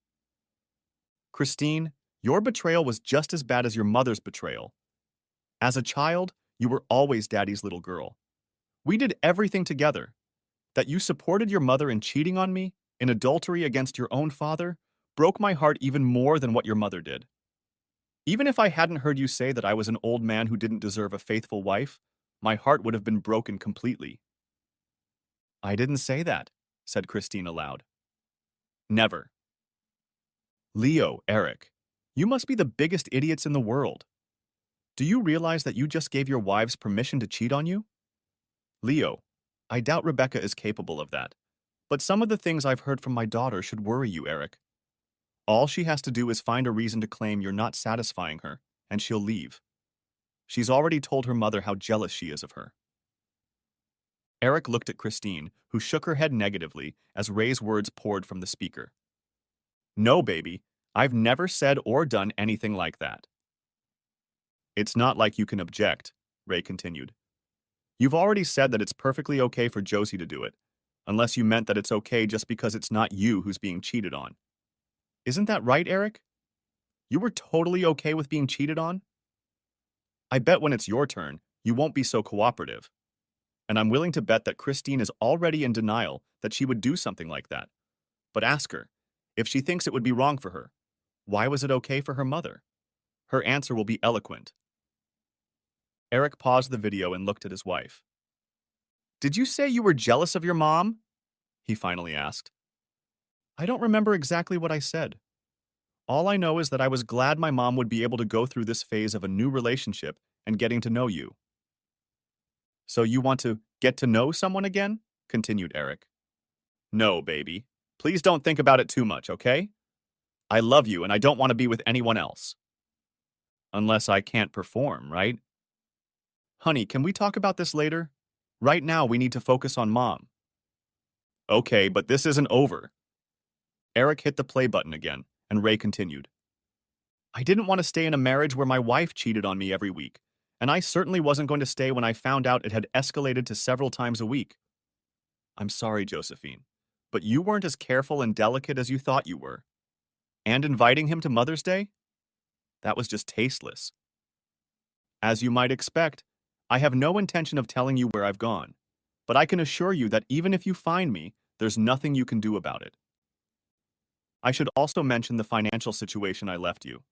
[SPEAKER 1] Christine, your betrayal was just as bad as your mother's betrayal. As a child, you were always Daddy's little girl. We did everything together. That you supported your mother in cheating on me, in adultery against your own father, broke my heart even more than what your mother did. Even if I hadn't heard you say that I was an old man who didn't deserve a faithful wife, my heart would have been broken completely. I didn't say that, said Christine aloud. Never. Leo, Eric, you must be the biggest idiots in the world. Do you realize that you just gave your wives permission to cheat on you? Leo, I doubt Rebecca is capable of that, but some of the things I've heard from my daughter should worry you, Eric. All she has to do is find a reason to claim you're not satisfying her, and she'll leave. She's already told her mother how jealous she is of her. Eric looked at Christine, who shook her head negatively as Ray's words poured from the speaker. No, baby, I've never said or done anything like that. It's not like you can object, Ray continued. You've already said that it's perfectly okay for Josie to do it, unless you meant that it's okay just because it's not you who's being cheated on. Isn't that right, Eric? You were totally okay with being cheated on? I bet when it's your turn, you won't be so cooperative. And I'm willing to bet that Christine is already in denial that she would do something like that. But ask her, if she thinks it would be wrong for her, why was it okay for her mother? Her answer will be eloquent. Eric paused the video and looked at his wife. Did you say you were jealous of your mom? He finally asked. I don't remember exactly what I said. All I know is that I was glad my mom would be able to go through this phase of a new relationship and getting to know you. So you want to get to know someone again? Continued Eric. No, baby. Please don't think about it too much, okay? I love you and I don't want to be with anyone else. Unless I can't perform, right? Honey, can we talk about this later? Right now, we need to focus on mom. Okay, but this isn't over. Eric hit the play button again, and Ray continued. I didn't want to stay in a marriage where my wife cheated on me every week, and I certainly wasn't going to stay when I found out it had escalated to several times a week. I'm sorry, Josephine, but you weren't as careful and delicate as you thought you were. And inviting him to Mother's Day? That was just tasteless. As you might expect, I have no intention of telling you where I've gone, but I can assure you that even if you find me, there's nothing you can do about it. I should also mention the financial situation I left you.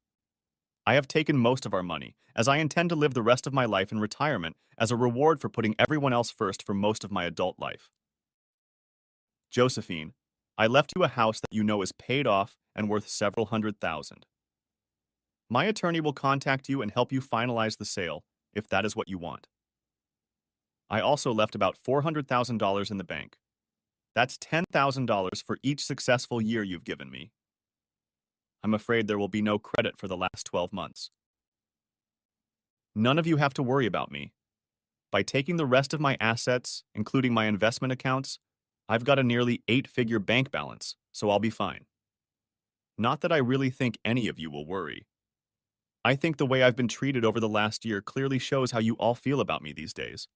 [SPEAKER 1] I have taken most of our money, as I intend to live the rest of my life in retirement as a reward for putting everyone else first for most of my adult life. Josephine, I left you a house that you know is paid off and worth several $100,000. My attorney will contact you and help you finalize the sale, if that is what you want. I also left about $400,000 in the bank. That's $10,000 for each successful year you've given me. I'm afraid there will be no credit for the last 12 months. None of you have to worry about me. By taking the rest of my assets, including my investment accounts, I've got a nearly 8-figure bank balance, so I'll be fine. Not that I really think any of you will worry. I think the way I've been treated over the last year clearly shows how you all feel about me these days.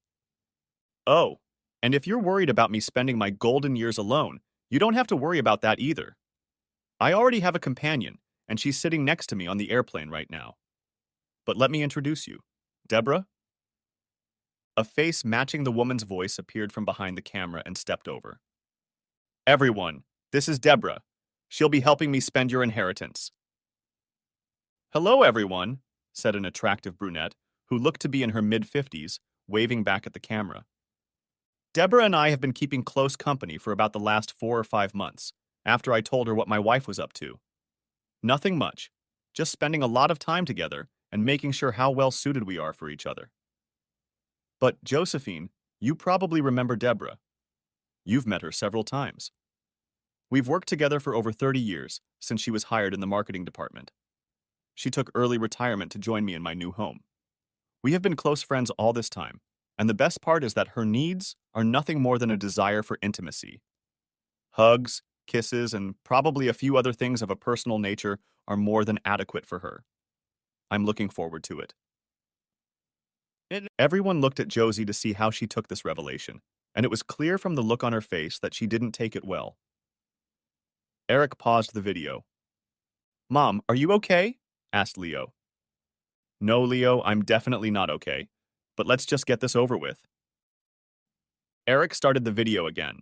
[SPEAKER 1] Oh, and if you're worried about me spending my golden years alone, you don't have to worry about that either. I already have a companion, and she's sitting next to me on the airplane right now. But let me introduce you. Deborah? A face matching the woman's voice appeared from behind the camera and stepped over. Everyone, this is Deborah. She'll be helping me spend your inheritance. Hello, everyone, said an attractive brunette who looked to be in her mid-50s, waving back at the camera. Deborah and I have been keeping close company for about the last 4 or 5 months, after I told her what my wife was up to. Nothing much, just spending a lot of time together and making sure how well suited we are for each other. But, Josephine, you probably remember Deborah. You've met her several times. We've worked together for over 30 years, since she was hired in the marketing department. She took early retirement to join me in my new home. We have been close friends all this time, and the best part is that her needs are nothing more than a desire for intimacy. Hugs, kisses, and probably a few other things of a personal nature are more than adequate for her. I'm looking forward to it. Everyone looked at Josie to see how she took this revelation, and it was clear from the look on her face that she didn't take it well. Eric paused the video. Mom, are you okay? Asked Leo. No, Leo, I'm definitely not okay. But let's just get this over with. Eric started the video again.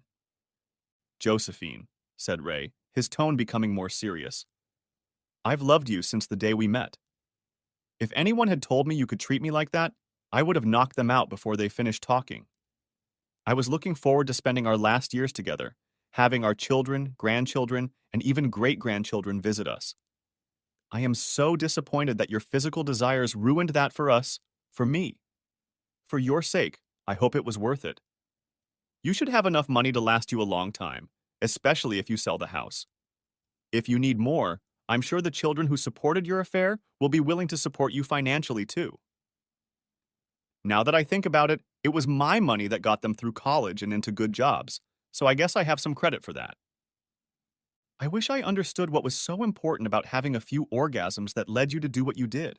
[SPEAKER 1] Josephine, said Ray, his tone becoming more serious. I've loved you since the day we met. If anyone had told me you could treat me like that, I would have knocked them out before they finished talking. I was looking forward to spending our last years together, having our children, grandchildren, and even great-grandchildren visit us. I am so disappointed that your physical desires ruined that for us, for me. For your sake, I hope it was worth it. You should have enough money to last you a long time, especially if you sell the house. If you need more, I'm sure the children who supported your affair will be willing to support you financially too. Now that I think about it, it was my money that got them through college and into good jobs, so I guess I have some credit for that. I wish I understood what was so important about having a few orgasms that led you to do what you did.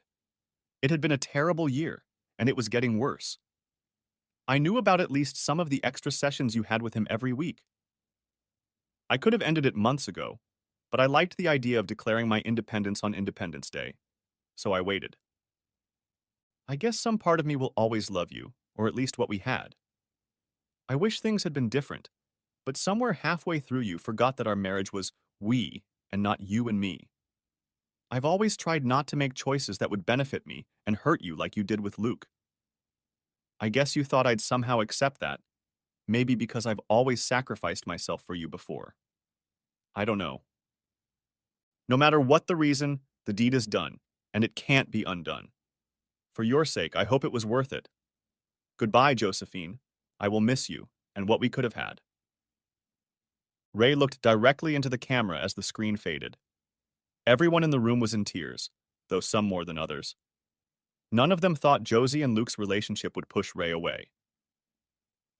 [SPEAKER 1] It had been a terrible year, and it was getting worse. I knew about at least some of the extra sessions you had with him every week. I could have ended it months ago, but I liked the idea of declaring my independence on Independence Day, so I waited. I guess some part of me will always love you, or at least what we had. I wish things had been different, but somewhere halfway through you forgot that our marriage was we and not you and me. I've always tried not to make choices that would benefit me and hurt you like you did with Luke. I guess you thought I'd somehow accept that, maybe because I've always sacrificed myself for you before. I don't know. No matter what the reason, the deed is done, and it can't be undone. For your sake, I hope it was worth it. Goodbye, Josephine. I will miss you, and what we could have had. Ray looked directly into the camera as the screen faded. Everyone in the room was in tears, though some more than others. None of them thought Josie and Luke's relationship would push Ray away.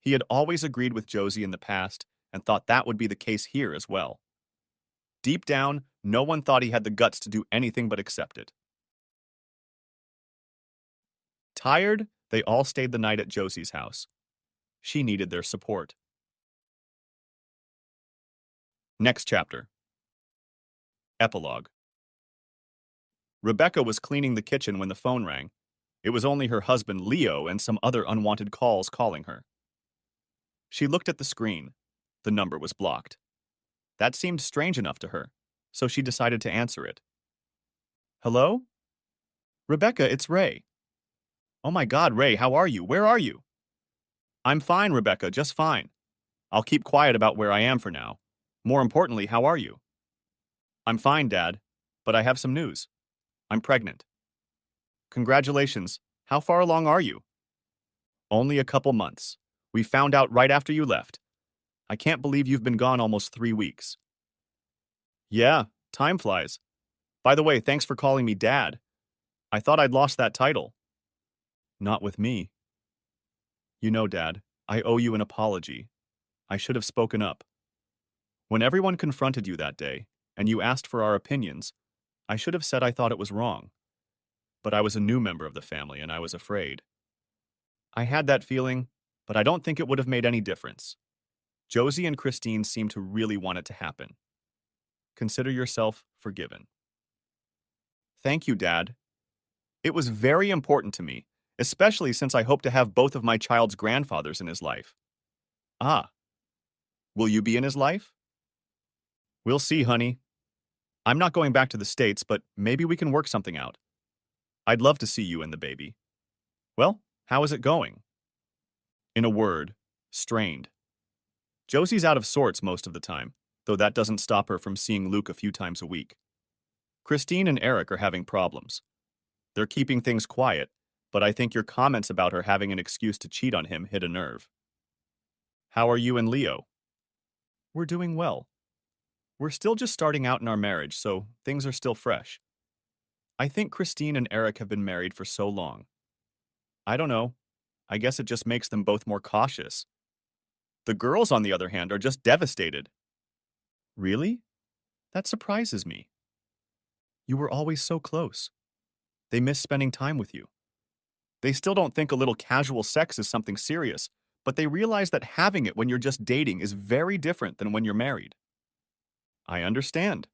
[SPEAKER 1] He had always agreed with Josie in the past and thought that would be the case here as well. Deep down, no one thought he had the guts to do anything but accept it. Tired, they all stayed the night at Josie's house. She needed their support. Next chapter. Epilogue. Rebecca was cleaning the kitchen when the phone rang. It was only her husband, Leo, and some other unwanted calls calling her. She looked at the screen. The number was blocked. That seemed strange enough to her, so she decided to answer it. Hello? Rebecca, it's Ray. Oh my God, Ray, how are you? Where are you? I'm fine, Rebecca, just fine. I'll keep quiet about where I am for now. More importantly, how are you? I'm fine, Dad, but I have some news. I'm pregnant. Congratulations. How far along are you? Only a couple months. We found out right after you left. I can't believe you've been gone almost 3 weeks. Yeah, time flies. By the way, thanks for calling me Dad. I thought I'd lost that title. Not with me. You know, Dad, I owe you an apology. I should have spoken up. When everyone confronted you that day, and you asked for our opinions, I should have said I thought it was wrong. But I was a new member of the family, and I was afraid. I had that feeling, but I don't think it would have made any difference. Josie and Christine seemed to really want it to happen. Consider yourself forgiven. Thank you, Dad. It was very important to me, especially since I hope to have both of my child's grandfathers in his life. Ah, will you be in his life? We'll see, honey. I'm not going back to the States, but maybe we can work something out. I'd love to see you and the baby. Well, how is it going? In a word, strained. Josie's out of sorts most of the time, though that doesn't stop her from seeing Luke a few times a week. Christine and Eric are having problems. They're keeping things quiet, but I think your comments about her having an excuse to cheat on him hit a nerve. How are you and Leo? We're doing well. We're still just starting out in our marriage, so things are still fresh. I think Christine and Eric have been married for so long. I don't know. I guess it just makes them both more cautious. The girls, on the other hand, are just devastated. Really? That surprises me. You were always so close. They miss spending time with you. They still don't think a little casual sex is something serious, but they realize that having it when you're just dating is very different than when you're married. I understand.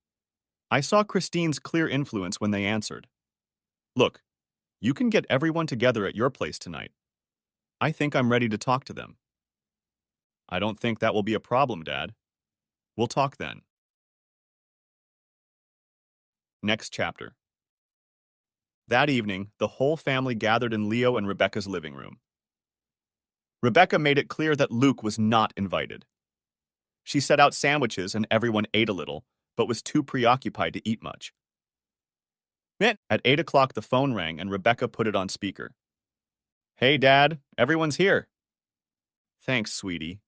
[SPEAKER 1] I saw Christine's clear influence when they answered. Look, you can get everyone together at your place tonight. I think I'm ready to talk to them. I don't think that will be a problem, Dad. We'll talk then. Next chapter. That evening, the whole family gathered in Leo and Rebecca's living room. Rebecca made it clear that Luke was not invited. She set out sandwiches and everyone ate a little, but was too preoccupied to eat much. At 8 o'clock, the phone rang and Rebecca put it on speaker. Hey, Dad, everyone's here. Thanks, sweetie.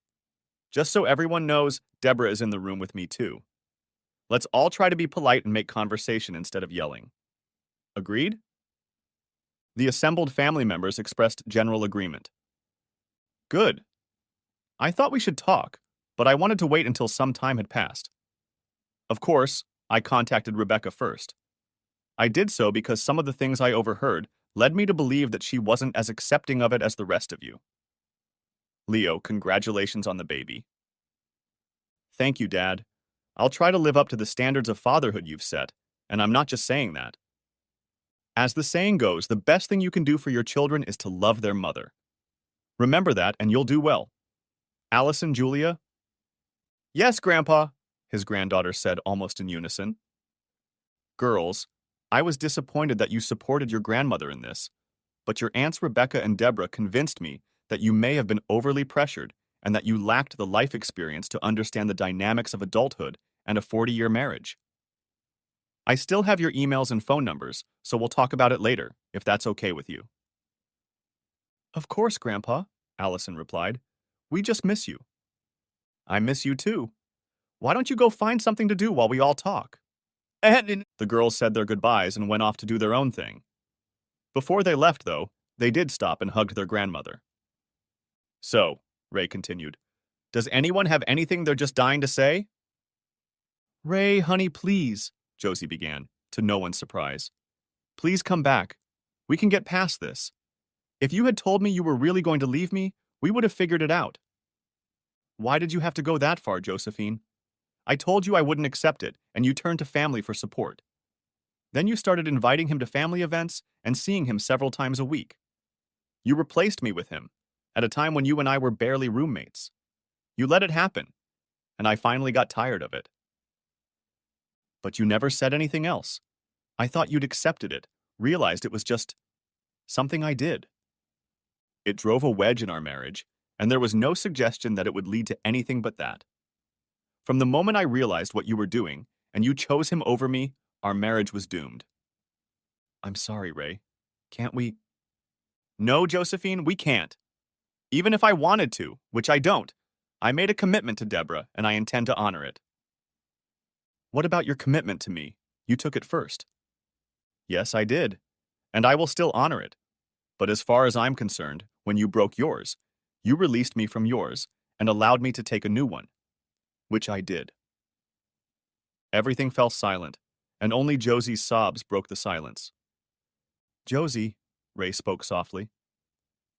[SPEAKER 1] Just so everyone knows, Deborah is in the room with me too. Let's all try to be polite and make conversation instead of yelling. Agreed? The assembled family members expressed general agreement. Good. I thought we should talk, but I wanted to wait until some time had passed. Of course, I contacted Rebecca first. I did so because some of the things I overheard led me to believe that she wasn't as accepting of it as the rest of you. Leo, congratulations on the baby. Thank you, Dad. I'll try to live up to the standards of fatherhood you've set, and I'm not just saying that. As the saying goes, the best thing you can do for your children is to love their mother. Remember that, and you'll do well. Allison, Julia? Yes, Grandpa, his granddaughter said almost in unison. Girls, I was disappointed that you supported your grandmother in this, but your aunts Rebecca and Deborah convinced me that you may have been overly pressured and that you lacked the life experience to understand the dynamics of adulthood and a 40-year marriage. I still have your emails and phone numbers, so we'll talk about it later, if that's okay with you. Of course, Grandpa, Allison replied. We just miss you. I miss you too. Why don't you go find something to do while we all talk? The girls said their goodbyes and went off to do their own thing. Before they left, though, they did stop and hugged their grandmother. So, Ray continued, does anyone have anything they're just dying to say? Ray, honey, please, Josie began, to no one's surprise. Please come back. We can get past this. If you had told me you were really going to leave me, we would have figured it out. Why did you have to go that far, Josephine? I told you I wouldn't accept it, and you turned to family for support. Then you started inviting him to family events and seeing him several times a week. You replaced me with him, at a time when you and I were barely roommates. You let it happen, and I finally got tired of it. But you never said anything else. I thought you'd accepted it, realized it was just something I did. It drove a wedge in our marriage, and there was no suggestion that it would lead to anything but that. From the moment I realized what you were doing, and you chose him over me, our marriage was doomed. I'm sorry, Ray. Can't we? No, Josephine, we can't. Even if I wanted to, which I don't, I made a commitment to Deborah, and I intend to honor it. What about your commitment to me? You took it first. Yes, I did, and I will still honor it. But as far as I'm concerned, when you broke yours, you released me from yours and allowed me to take a new one, which I did. Everything fell silent, and only Josie's sobs broke the silence. Josie, Ray spoke softly,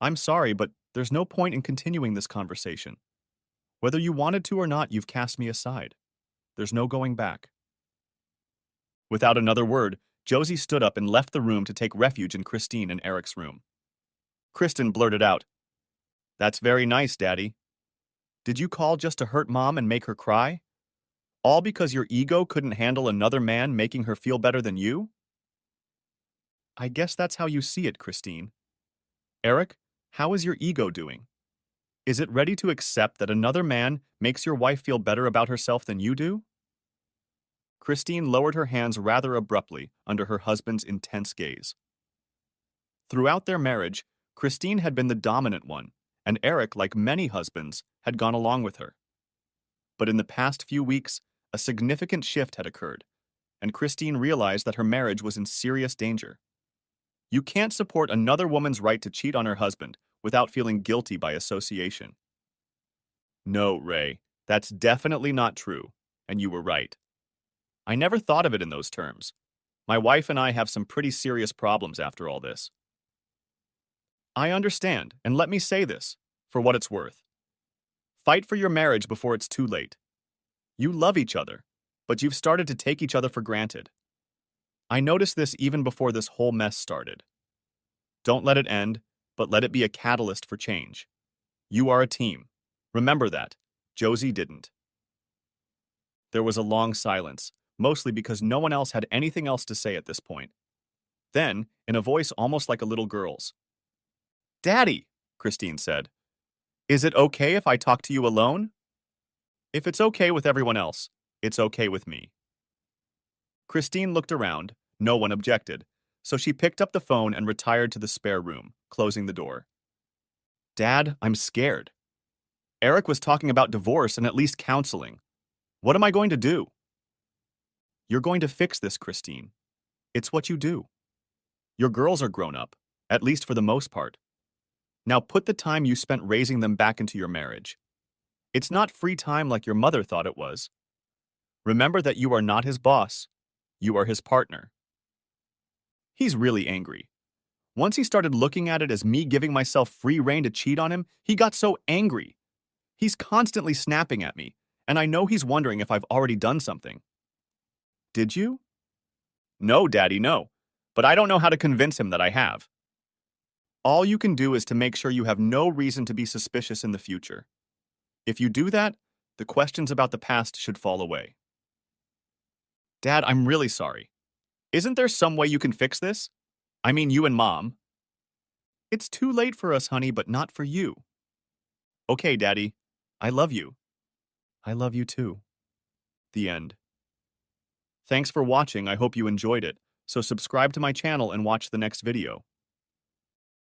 [SPEAKER 1] I'm sorry, but there's no point in continuing this conversation. Whether you wanted to or not, you've cast me aside. There's no going back. Without another word, Josie stood up and left the room to take refuge in Christine and Eric's room. Kristen blurted out, That's very nice, Daddy. Did you call just to hurt Mom and make her cry? All because your ego couldn't handle another man making her feel better than you? I guess that's how you see it, Christine. Eric, how is your ego doing? Is it ready to accept that another man makes your wife feel better about herself than you do? Christine lowered her hands rather abruptly under her husband's intense gaze. Throughout their marriage, Christine had been the dominant one, and Eric, like many husbands, had gone along with her. But in the past few weeks, a significant shift had occurred, and Christine realized that her marriage was in serious danger. You can't support another woman's right to cheat on her husband without feeling guilty by association. No, Ray, that's definitely not true, and you were right. I never thought of it in those terms. My wife and I have some pretty serious problems after all this. I understand, and let me say this, for what it's worth. Fight for your marriage before it's too late. You love each other, but you've started to take each other for granted. I noticed this even before this whole mess started. Don't let it end, but let it be a catalyst for change. You are a team. Remember that. Josie didn't. There was a long silence, mostly because no one else had anything else to say at this point. Then, in a voice almost like a little girl's, Daddy, Christine said, is it okay if I talk to you alone? If it's okay with everyone else, it's okay with me. Christine looked around. No one objected, so she picked up the phone and retired to the spare room, closing the door. Dad, I'm scared. Eric was talking about divorce and at least counseling. What am I going to do? You're going to fix this, Christine. It's what you do. Your girls are grown up, at least for the most part. Now put the time you spent raising them back into your marriage. It's not free time like your mother thought it was. Remember that you are not his boss. You are his partner. He's really angry. Once he started looking at it as me giving myself free rein to cheat on him, he got so angry. He's constantly snapping at me, and I know he's wondering if I've already done something. Did you? No, Daddy, no. But I don't know how to convince him that I have. All you can do is to make sure you have no reason to be suspicious in the future. If you do that, the questions about the past should fall away. Dad, I'm really sorry. Isn't there some way you can fix this? I mean, you and Mom. It's too late for us, honey, but not for you. Okay, Daddy. I love you. I love you too. The end. Thanks for watching. I hope you enjoyed it. So subscribe to my channel and watch the next video.